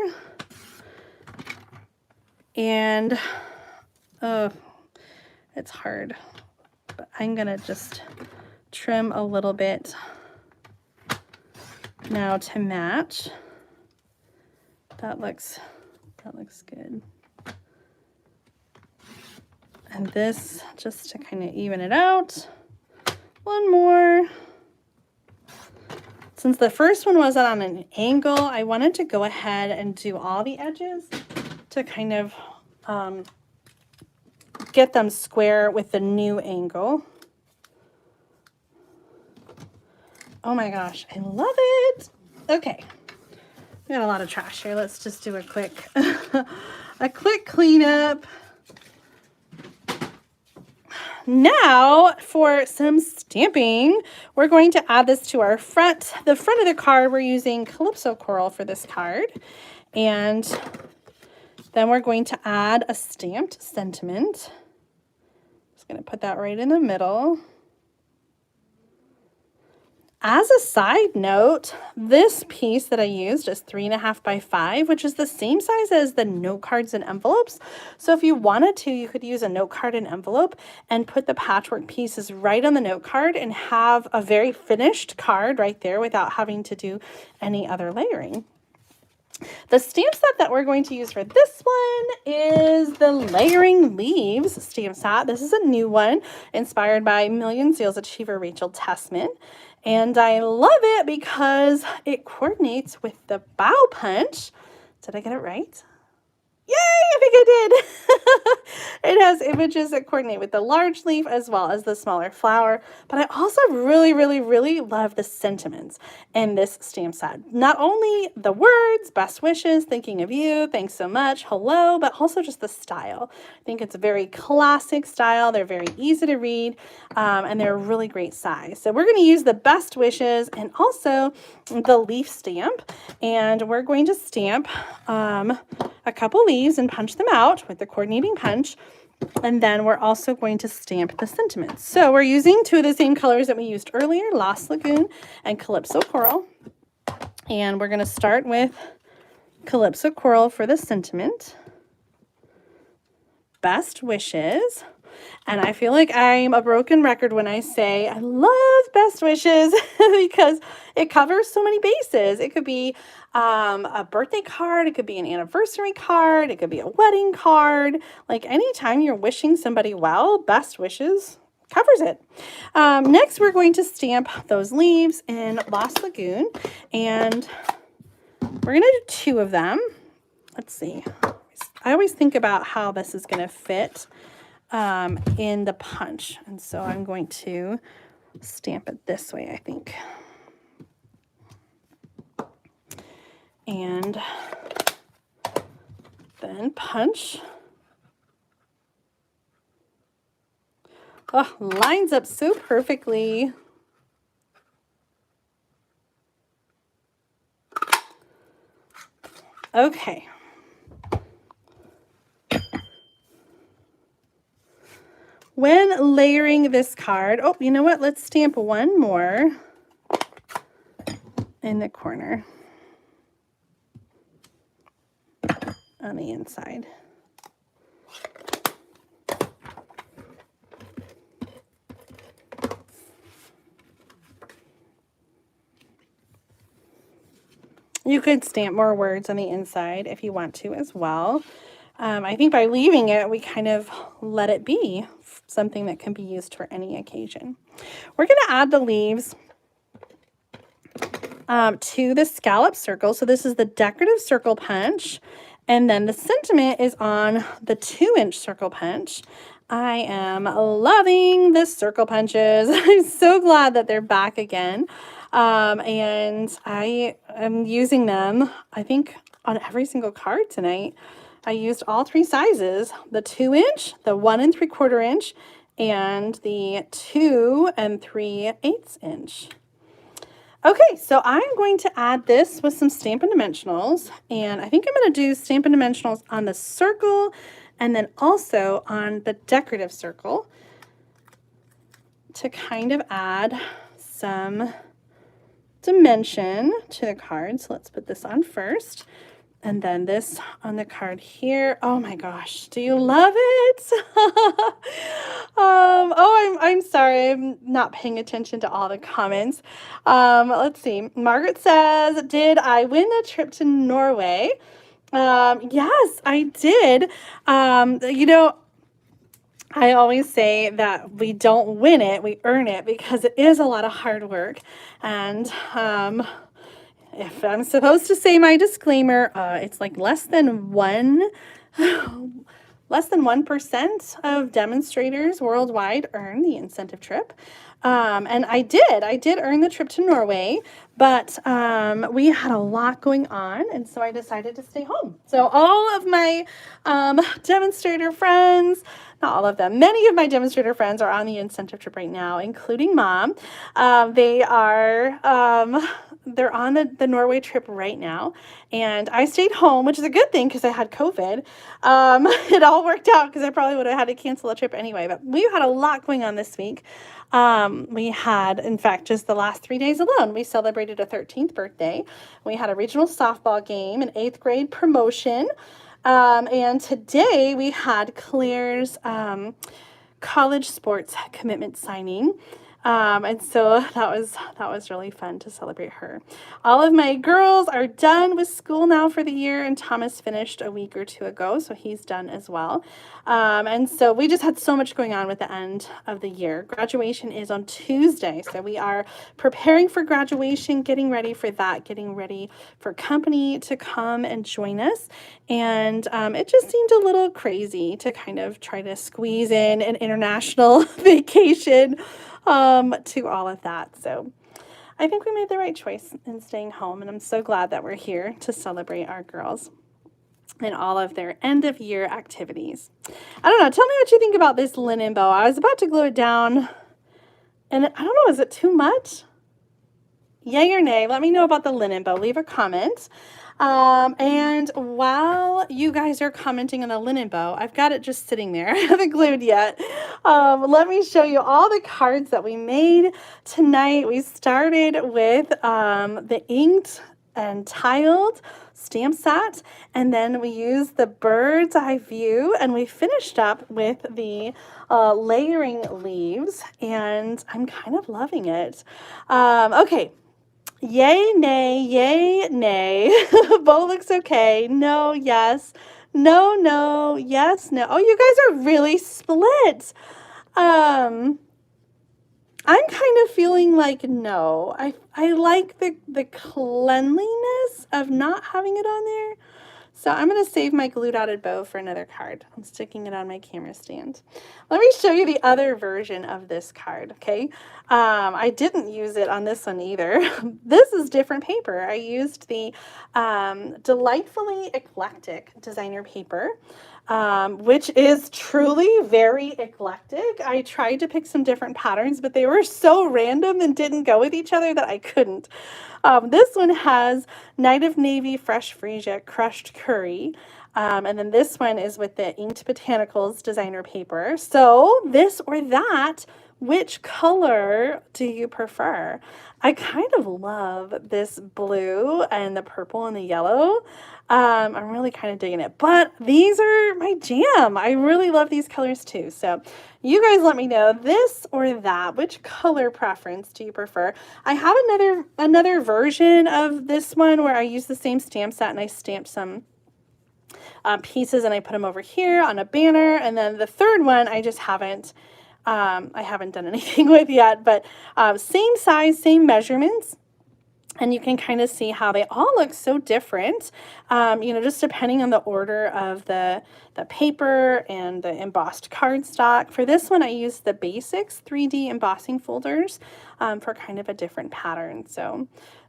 and it's hard, but I'm gonna just trim a little bit now to match. That looks good. And this, just to kind of even it out, one more. Since the first one was on an angle, I wanted to go ahead and do all the edges to kind of get them square with the new angle. Oh my gosh, I love it. Okay, we got a lot of trash here. Let's just do a quick a quick cleanup. Now for some stamping, we're going to add this to our front. The front of the card, we're using Calypso Coral for this card. And then we're going to add a stamped sentiment. Just going to put that right in the middle. As a side note, this piece that I used is 3.5 by 5, which is the same size as the note cards and envelopes. So if you wanted to, you could use a note card and envelope and put the patchwork pieces right on the note card and have a very finished card right there without having to do any other layering. The stamp set that we're going to use for this one is the Layering Leaves stamp set. This is a new one inspired by Million Sales Achiever Rachel Tessman. And I love it because it coordinates with the bow punch. Did I get it right? Yay, I think I did. It has images that coordinate with the large leaf as well as the smaller flower. But I also really love the sentiments in this stamp set. Not only the words, best wishes, thinking of you, thanks so much, hello, but also just the style. I think it's a very classic style. They're very easy to read, and they're a really great size. So we're going to use the best wishes and also the leaf stamp. And we're going to stamp a couple leaves and punch them out with the coordinating punch. And then we're also going to stamp the sentiments. So we're using two of the same colors that we used earlier, Lost Lagoon and Calypso Coral. And we're going to start with Calypso Coral for the sentiment. Best wishes. And I feel like I'm a broken record when I say I love best wishes because it covers so many bases. It could be a birthday card. It could be an anniversary card. It could be a wedding card. Like anytime you're wishing somebody well, best wishes covers it. Next, we're going to stamp those leaves in Lost Lagoon. And we're going to do two of them. Let's see. I always think about how this is going to fit in the punch. And so I'm going to stamp it this way, I think. And then punch. Oh, lines up so perfectly. Okay. When layering this card, oh, you know what? Let's stamp one more in the corner on the inside. You could stamp more words on the inside if you want to as well. I think by leaving it, we kind of let it be something that can be used for any occasion. We're going to add the leaves to the scallop circle. So this is the decorative circle punch. And then the sentiment is on the 2-inch circle punch. I am loving the circle punches. I'm so glad that they're back again. And I am using them, I think, on every single card tonight. I used all three sizes, the 2-inch, the 1 3/4 inch, and the 2 3/8 inch. Okay, so I'm going to add this with some Stampin' Dimensionals, and I think I'm going to do Stampin' Dimensionals on the circle and then also on the decorative circle to kind of add some dimension to the card. So let's put this on first. And then this on the card here. Oh my gosh, do you love it? I'm sorry, I'm not paying attention to all the comments. Let's see. Margaret says, did I win the trip to Norway? Yes, I did. You know, I always say that we don't win it, we earn it, because it is a lot of hard work. And if I'm supposed to say my disclaimer, it's like less than 1% of demonstrators worldwide earn the incentive trip. And I did earn the trip to Norway, but we had a lot going on, and so I decided to stay home. So all of my demonstrator friends, not all of them, many of my demonstrator friends are on the incentive trip right now, including Mom. They are they're on the Norway trip right now, and I stayed home, which is a good thing because I had COVID. It all worked out because I probably would have had to cancel the trip anyway, but we had a lot going on this week. We had, in fact, just the last 3 days alone, we celebrated a 13th birthday. We had a regional softball game, an 8th grade promotion, and today we had Claire's college sports commitment signing. And so that was really fun to celebrate her. All of my girls are done with school now for the year, and Thomas finished a week or two ago, so he's done as well. And so we just had so much going on with the end of the year. Graduation is on Tuesday, so we are preparing for graduation, getting ready for that, getting ready for company to come and join us. And it just seemed a little crazy to kind of try to squeeze in an international vacation to all of that. So I think we made the right choice in staying home, and I'm so glad that we're here to celebrate our girls and all of their end of year activities. I don't know, tell me what you think about this linen bow. I was about to glue it down, and I don't know, is it too much? Yay or nay? Let me know about the linen bow. Leave a comment. And while you guys are commenting on the linen bow, I've got it just sitting there. I haven't glued yet. Let me show you all the cards that we made tonight. We started with the inked and tiled stamp set, and then we used the bird's eye view, and we finished up with the layering leaves, and I'm kind of loving it. Okay. Yay, nay, bow looks okay, no, yes, no, yes, no. Oh, you guys are really split. I'm kind of feeling like no. I like the cleanliness of not having it on there. So I'm going to save my glue dotted bow for another card. I'm sticking it on my camera stand. Let me show you the other version of this card, okay? I didn't use it on this one either. This is different paper. I used the Delightfully Eclectic Designer Paper, which is truly very eclectic. I tried to pick some different patterns, but they were so random and didn't go with each other that I couldn't. This one has Night of Navy Fresh Freesia Crushed Curry. And then this one is with the Inked Botanicals Designer Paper. So this or that, which color do you prefer? I kind of love this blue and the purple and the yellow. I'm really kind of digging it, but these are my jam. I really love these colors too. So you guys let me know this or that, which color preference do you prefer? I have another version of this one where I use the same stamp set and I stamped some pieces and I put them over here on a banner. And then the third one, I just haven't, I haven't done anything with yet, but same size, same measurements. And you can kind of see how they all look so different, you know, just depending on the order of the paper and the embossed cardstock. For this one, I used the Basics 3D embossing folders for kind of a different pattern.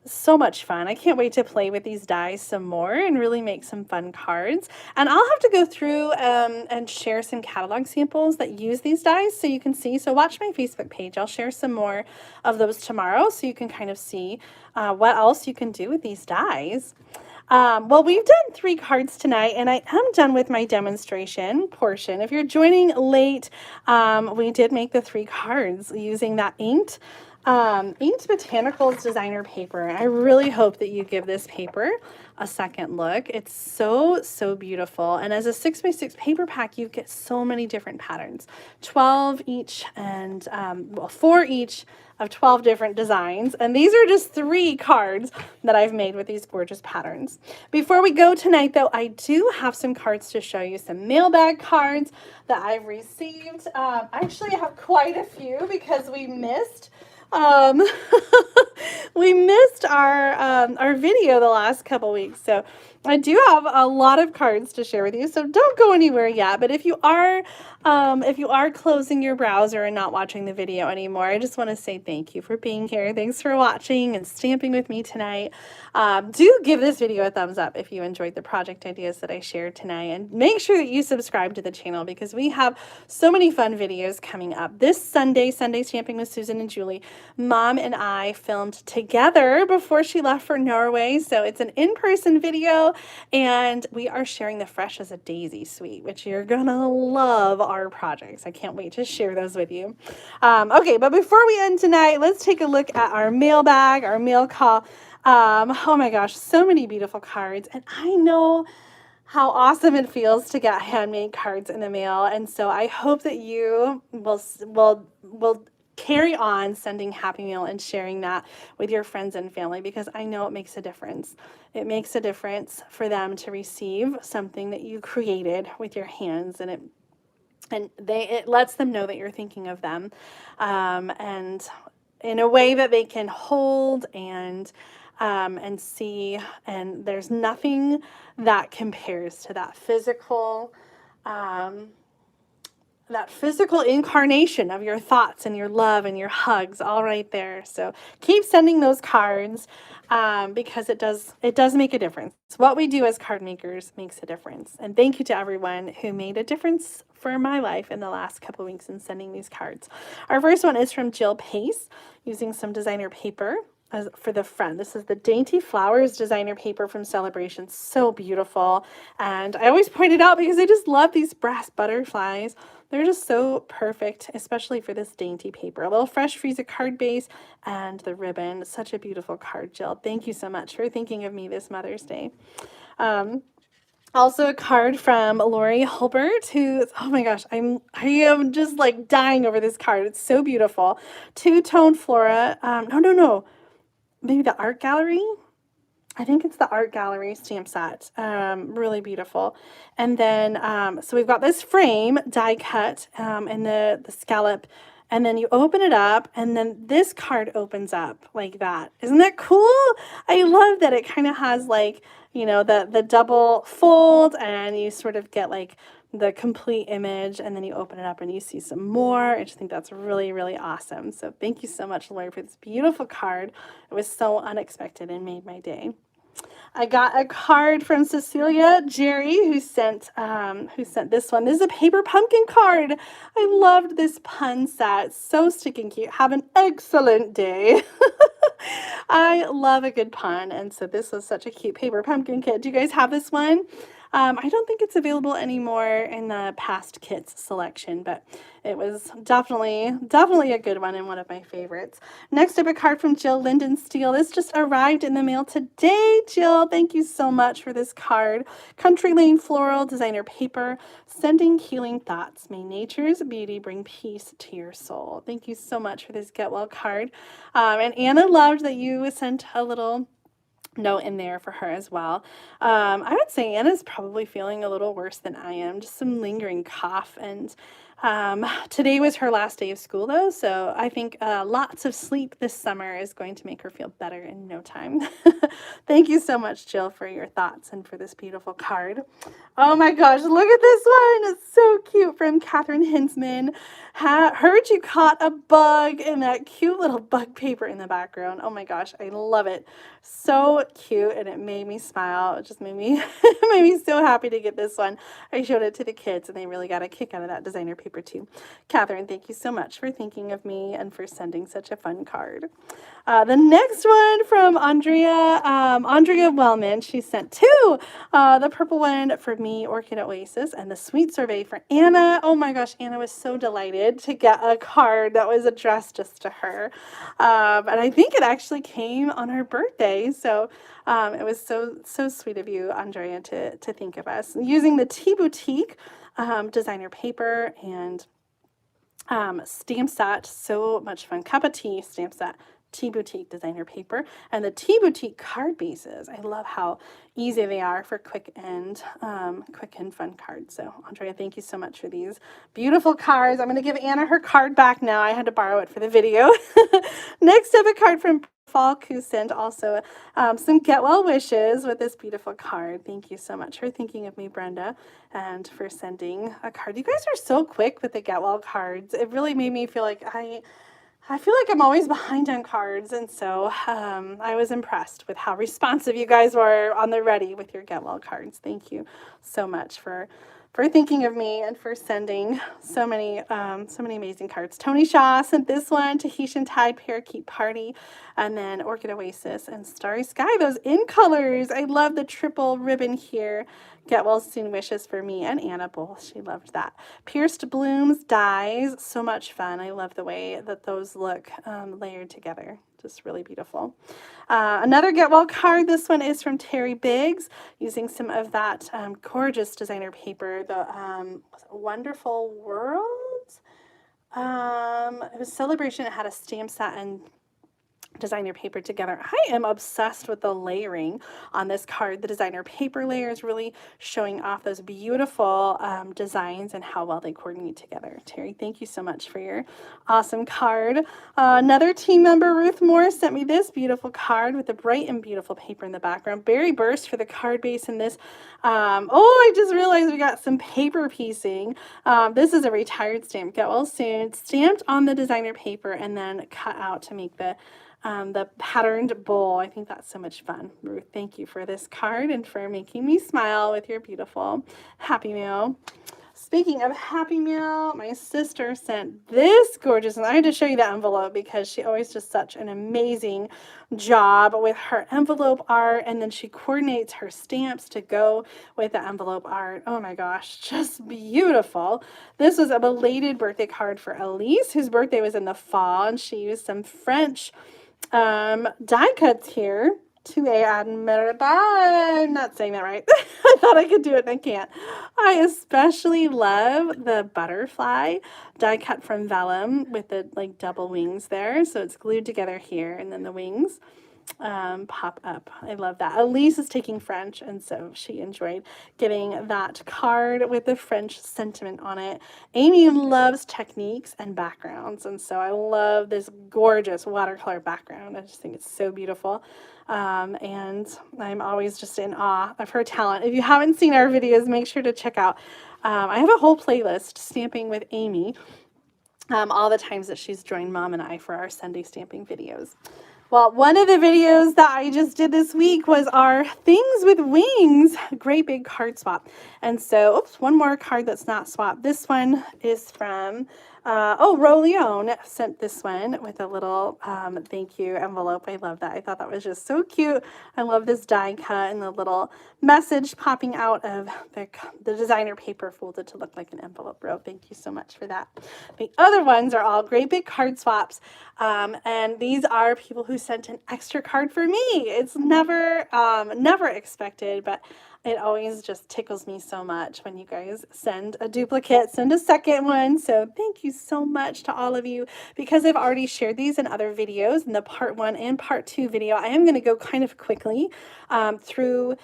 So much fun. I can't wait to play with these dies some more and really make some fun cards. And I'll have to go through and share some catalog samples that use these dies so you can see. So watch my Facebook page. I'll share some more of those tomorrow so you can kind of see what else you can do with these dies. Well, we've done 3 cards tonight, and I am done with my demonstration portion. If you're joining late, we did make the 3 cards using that inked Botanicals Designer Paper. I really hope that you give this paper a second look. It's so beautiful. And as a 6x6 paper pack, you get so many different patterns, 12 each and, well, 4 each of 12 different designs. And these are just 3 cards that I've made with these gorgeous patterns. Before we go tonight, though, I do have some cards to show you, some mailbag cards that I've received. Actually, I have quite a few because we missed we missed our video the last couple weeks, so I do have a lot of cards to share with you, so don't go anywhere yet. But if you are closing your browser and not watching the video anymore, I just want to say thank you for being here. Thanks for watching and stamping with me tonight. Do give this video a thumbs up if you enjoyed the project ideas that I shared tonight, and make sure that you subscribe to the channel because we have so many fun videos coming up. This Sunday Stamping with Susan and Julie, Mom and I filmed together before she left for Norway, so it's an in-person video. And we are sharing the Fresh as a Daisy suite, which you're gonna love our projects. I can't wait to share those with you. Okay, but before we end tonight, let's take a look at our mailbag, our mail call. Oh my gosh, so many beautiful cards. And I know how awesome it feels to get handmade cards in the mail. And so I hope that you will carry on sending Happy Mail and sharing that with your friends and family, because I know it makes a difference. It makes a difference for them to receive something that you created with your hands, and it lets them know that you're thinking of them, and in a way that they can hold and see. And there's nothing that compares to that physical incarnation of your thoughts and your love and your hugs all right there. So keep sending those cards, because it does make a difference. What we do as card makers makes a difference. And thank you to everyone who made a difference for my life in the last couple of weeks in sending these cards. Our first one is from Jill Pace, using some designer paper for the front. This is the Dainty Flowers designer paper from Celebration. So beautiful. And I always point it out because I just love these brass butterflies. They're just so perfect, especially for this dainty paper. A little Fresh Freezer card base and the ribbon. Such a beautiful card, Jill. Thank you so much for thinking of me this Mother's Day. Also a card from Lori Hulbert, who, oh my gosh, I am just like dying over this card. It's so beautiful. Two-tone flora. No. Maybe the Art Gallery. I think it's the Art Gallery stamp set. Really beautiful. And then, so we've got this frame die cut, and the scallop, and then you open it up, and then this card opens up like that. Isn't that cool? I love that it kind of has like, you know, the double fold, and you sort of get like the complete image, and then you open it up and you see some more. I just think that's really, really awesome. So thank you so much, Lori, for this beautiful card. It was so unexpected and made my day. I got a card from Cecilia Jerry, who sent this one. This is a paper pumpkin card. I loved this pun set. So sticking cute. Have an excellent day. I love a good pun, and so this was such a cute paper pumpkin kit. Do you guys have this one? I don't think it's available anymore in the past kits selection, but it was definitely a good one and one of my favorites. Next up, a card from Jill Linden Steele. This just arrived in the mail today. Jill, thank you so much for this card. Country Lane Floral Designer Paper, sending healing thoughts. May nature's beauty bring peace to your soul. Thank you so much for this Get Well card. And Anna loved that you sent a little note in there for her as well. I would say Anna's probably feeling a little worse than I am, just some lingering cough, and today was her last day of school though, so I think lots of sleep this summer is going to make her feel better in no time. Thank you so much, Jill, for your thoughts and for this beautiful card. Oh my gosh, look at this one. It's so cute, from Catherine Hinsman. Heard you caught a bug in that cute little bug paper in the background. Oh my gosh, I love it. So cute, and it made me smile. It just made me made me so happy to get this one. I showed it to the kids and they really got a kick out of that designer paper too. Catherine, thank you so much for thinking of me and for sending such a fun card. The next one from Andrea Wellman. She sent two. The purple one for me, Orchid Oasis, and the Sweet Sorbet for Anna. Oh my gosh, Anna was so delighted to get a card that was addressed just to her. And I think it actually came on her birthday. So it was so sweet of you, Andrea, to think of us. Using the Tea Boutique designer paper and stamp set. So much fun. Cup of tea stamp set. Tea Boutique designer paper, and the Tea Boutique card bases. I love how easy they are for quick and fun cards. So Andrea, thank you so much for these beautiful cards. I'm going to give Anna her card back now. I had to borrow it for the video. Next up, a card from Falk, who sent also some get well wishes with this beautiful card. Thank you so much for thinking of me, Brenda, and for sending a card. You guys are so quick with the get well cards. It really made me feel like I feel like I'm always behind on cards, and so I was impressed with how responsive you guys were on the ready with your get well cards. Thank you so much for thinking of me and for sending so many amazing cards. Tony Shaw sent this one, Tahitian Tide Parakeet Party, and then Orchid Oasis and Starry Sky. Those in colors. I love the triple ribbon here. Get well soon wishes for me and Anna both. She loved that. Pierced Blooms dies. So much fun. I love the way that those look layered together. Just really beautiful. Another get well card. This one is from Terry Biggs, using some of that gorgeous designer paper, the Wonderful World. It was Celebration. It had a stamp set and designer paper together. I am obsessed with the layering on this card. The designer paper layer is really showing off those beautiful designs and how well they coordinate together. Terry, thank you so much for your awesome card. Another team member, Ruth Moore, sent me this beautiful card with the bright and beautiful paper in the background. Berry Burst for the card base in this. I just realized we got some paper piecing. This is a retired stamp. Get well soon. Stamped on the designer paper and then cut out to make the patterned bowl. I think that's so much fun. Ruth, thank you for this card and for making me smile with your beautiful Happy Meal. Speaking of Happy Meal, my sister sent this gorgeous, and I had to show you the envelope because she always does such an amazing job with her envelope art, and then she coordinates her stamps to go with the envelope art. Oh my gosh, just beautiful. This was a belated birthday card for Elise, whose birthday was in the fall, and she used some French die cuts here to admire. I'm not saying that right. I thought I could do it and I can't. I especially love the butterfly die cut from vellum with the like double wings there. So it's glued together here and then the wings pop up. I love that. Elise is taking French, and so she enjoyed getting that card with the French sentiment on it. Amy loves techniques and backgrounds, and so I love this gorgeous watercolor background. I just think it's so beautiful. And I'm always just in awe of her talent. If you haven't seen our videos, make sure to check out. I have a whole playlist, Stamping with Amy, all the times that she's joined Mom and I for our Sunday stamping videos. Well, one of the videos that I just did this week was our Things with Wings Great Big Card Swap. And so, one more card that's not swapped. This one is from, Ro Leone sent this one with a little thank you envelope. I love that. I thought that was just so cute. I love this die cut and the little message popping out of the designer paper folded to look like an envelope. Ro, thank you so much for that. The other ones are all great big card swaps. And these are people who sent an extra card for me. It's never expected, but it always just tickles me so much when you guys send a duplicate, send a second one. So thank you so much to all of you. Because I've already shared these in other videos, in the part 1 and part 2 video, I am going to go kind of quickly through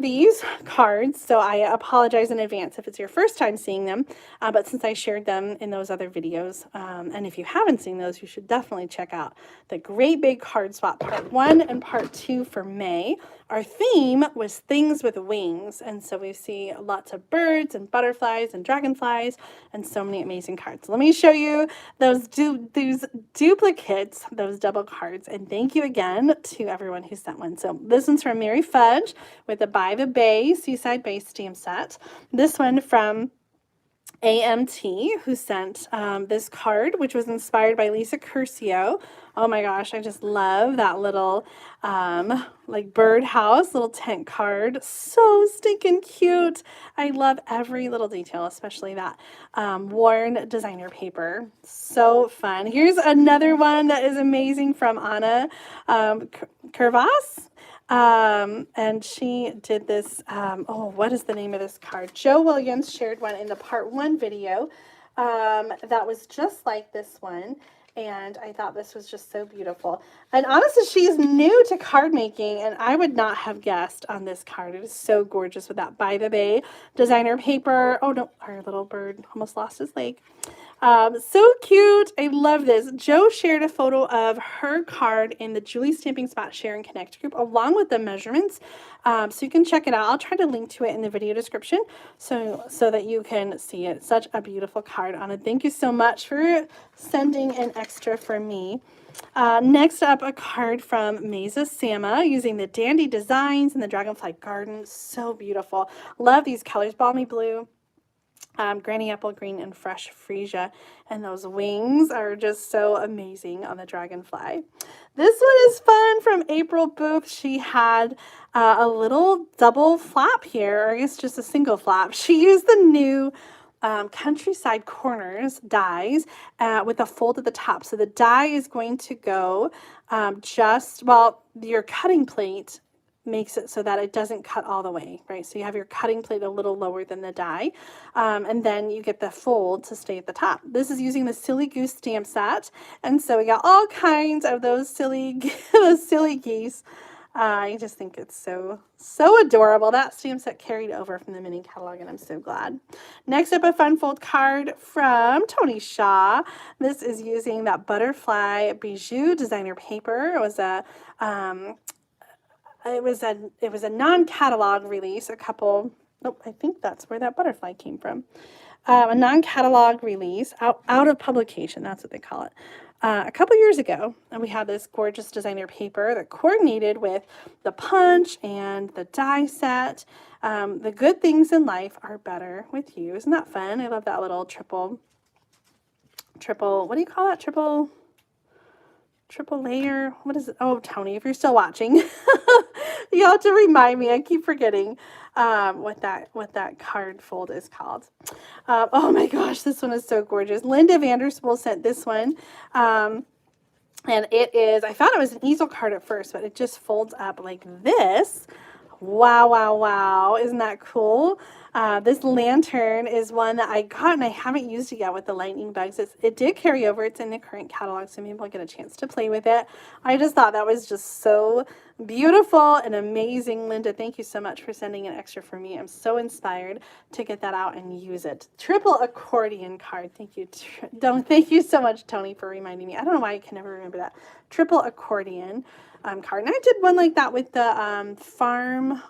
these cards, so I apologize in advance if it's your first time seeing them, but since I shared them in those other videos, and if you haven't seen those, you should definitely check out the Great Big Card Swap Part 1 and Part 2 for May. Our theme was Things with Wings, and so we see lots of birds and butterflies and dragonflies and so many amazing cards. Let me show you those duplicates, those double cards, and thank you again to everyone who sent one. So this one's from Mary Fudge with the By the Bay Seaside Bay stamp set. This one from AMT, who sent this card, which was inspired by Lisa Curcio. Oh my gosh, I just love that little like birdhouse little tent card. So stinking cute. I love every little detail, especially that worn designer paper. So fun. Here's another one that is amazing from Anna Curvas. And she did this, what is the name of this card? Joe Williams shared one in the part 1 video, that was just like this one. And I thought this was just so beautiful. And honestly, she's new to card making, and I would not have guessed on this card. It is so gorgeous with that By the Bay designer paper. Oh no, our little bird almost lost his leg. So cute. I love this. Jo shared a photo of her card in the Julie Stamping Spot Share and Connect group along with the measurements. So you can check it out. I'll try to link to it in the video description so that you can see it. Such a beautiful card, Anna. Thank you so much for sending an extra for me. Next up, a card from Mesa Sama using the Dandy Designs and the Dragonfly Garden. So beautiful. Love these colors. Balmy Blue, Granny Apple Green, and Fresh Freesia. And those wings are just so amazing on the dragonfly. This one is fun from April Booth. She had a little double flap here, or I guess just a single flap. She used the new Countryside Corners dies with a fold at the top. So the die is going to go your cutting plate makes it so that it doesn't cut all the way, right? So you have your cutting plate a little lower than the die, and then you get the fold to stay at the top. This is using the Silly Goose stamp set, and so we got all kinds of those silly, those silly geese. I just think it's so adorable. That stamp set carried over from the mini catalog, and I'm so glad. Next up, a fun fold card from Tony Shaw. This is using that Butterfly Bijou designer paper. It was a non-catalog release. I think that's where that butterfly came from. A non-catalog release out of publication. That's what they call it. A couple years ago, and we had this gorgeous designer paper that coordinated with the punch and the die set. The good things in life are better with you. Isn't that fun? I love that little triple, what do you call that? Triple layer. What is it? Oh, Tony, if you're still watching, you have to remind me. I keep forgetting what that card fold is called. Oh my gosh, this one is so gorgeous. Linda Vanderspool sent this one. And it is, I thought it was an easel card at first, but it just folds up like this. Wow, wow, wow. Isn't that cool? This lantern is one that I got and I haven't used it yet with the lightning bugs. It did carry over. It's in the current catalog, so maybe I'll get a chance to play with it. I just thought that was just so beautiful and amazing. Linda, thank you so much for sending an extra for me. I'm so inspired to get that out and use it. Triple accordion card. Thank you. Thank you so much, Tony, for reminding me. I don't know why I can never remember that. Triple accordion card. And I did one like that with the farm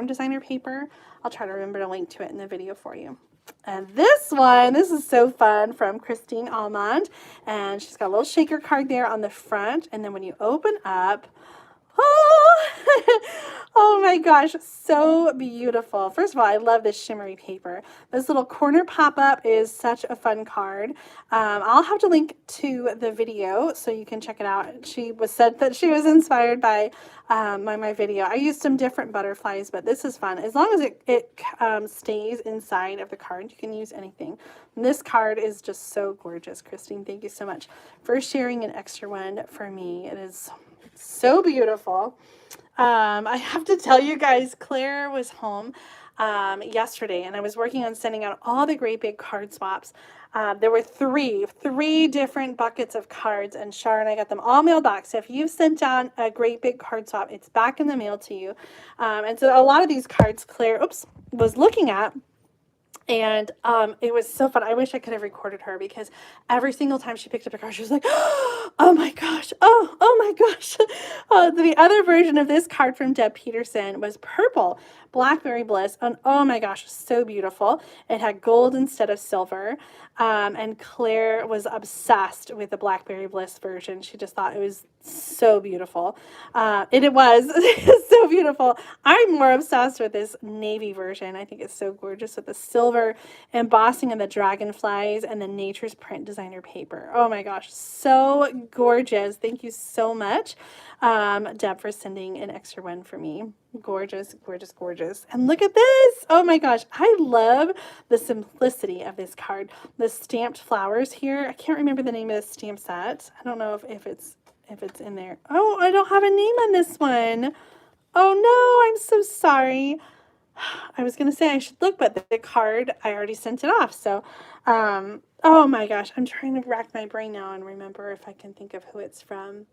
designer paper. I'll try to remember to link to it in the video for you. And this is so fun from Christine Almond. And she's got a little shaker card there on the front. And then when you open up, oh my gosh, so beautiful. First of all, I love this shimmery paper. This little corner pop-up is such a fun card. I'll have to link to the video so you can check it out. She said that she was inspired by my video. I used some different butterflies, but this is fun. As long as it stays inside of the card, you can use anything. And this card is just so gorgeous. Christine, thank you so much for sharing an extra one for me. It is so beautiful. I have to tell you guys, Claire was home yesterday, and I was working on sending out all the great big card swaps. There were three different buckets of cards, and Shar and I got them all mailed back. So if you've sent out a great big card swap, it's back in the mail to you. And so a lot of these cards Claire was looking at. And it was so fun. I wish I could have recorded her because every single time she picked up a card, she was like, oh my gosh, oh my gosh. The other version of this card from Deb Peterson was purple, Blackberry Bliss. And oh my gosh, so beautiful. It had gold instead of silver. And Claire was obsessed with the Blackberry Bliss version. She just thought it was so beautiful. It was so beautiful. I'm more obsessed with this navy version. I think it's so gorgeous with the silver embossing of the dragonflies and the Nature's Print designer paper. Oh my gosh, so gorgeous. Thank you so much, Deb, for sending an extra one for me. Gorgeous, gorgeous, gorgeous. And look at this. Oh my gosh, I love the simplicity of this card. The stamped flowers here. I can't remember the name of the stamp set. I don't know if it's in there. Oh, I don't have a name on this one. Oh no, I'm so sorry. I was going to say I should look, but the card, I already sent it off. So, oh my gosh, I'm trying to rack my brain now and remember if I can think of who it's from.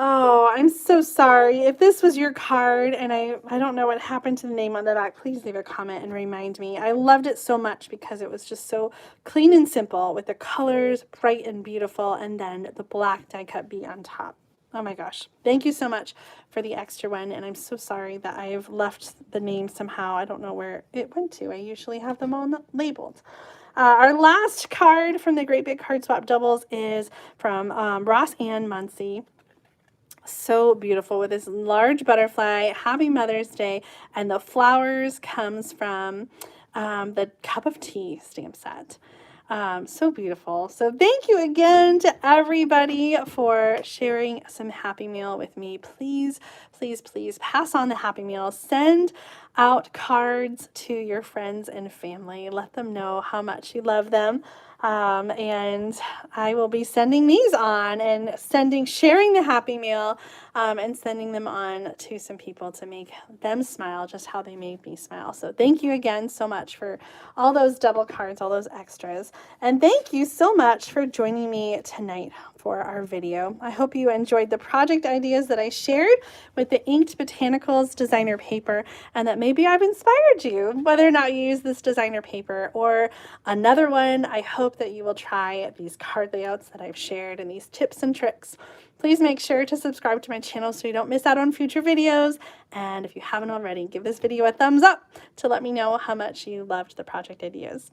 Oh, I'm so sorry. If this was your card and I don't know what happened to the name on the back, please leave a comment and remind me. I loved it so much because it was just so clean and simple with the colors bright and beautiful and then the black die cut B on top. Oh my gosh. Thank you so much for the extra one. And I'm so sorry that I've left the name somehow. I don't know where it went to. I usually have them all labeled. Our last card from the Great Big Card Swap Doubles is from Ross Ann Muncie. So beautiful with this large butterfly. Happy Mother's Day. And the flowers comes from the Cup of Tea stamp set. So beautiful. So thank you again to everybody for sharing some Happy Meal with me. Please, please, please pass on the Happy Meal. Send out cards to your friends and family. Let them know how much you love them. And I will be sending these on and sharing the Happy Meal and sending them on to some people to make them smile just how they made me smile. So thank you again so much for all those double cards, all those extras. And thank you so much for joining me tonight for our video. I hope you enjoyed the project ideas that I shared with the inked Botanicals Designer Paper, and that maybe I've inspired you, whether or not you use this designer paper or another one. I hope that you will try these card layouts that I've shared and these tips and tricks. Please make sure to subscribe to my channel so you don't miss out on future videos. And if you haven't already, give this video a thumbs up to let me know how much you loved the project ideas.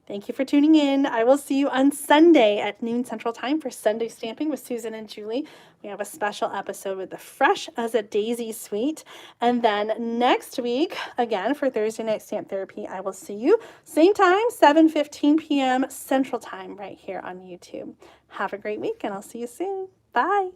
Thank you for tuning in. I will see you on Sunday at noon Central Time for Sunday Stamping with Susan and Julie. We have a special episode with the Fresh as a Daisy Suite. And then next week, again, for Thursday Night Stamp Therapy, I will see you same time, 7:15 p.m. Central Time right here on YouTube. Have a great week, and I'll see you soon. Bye.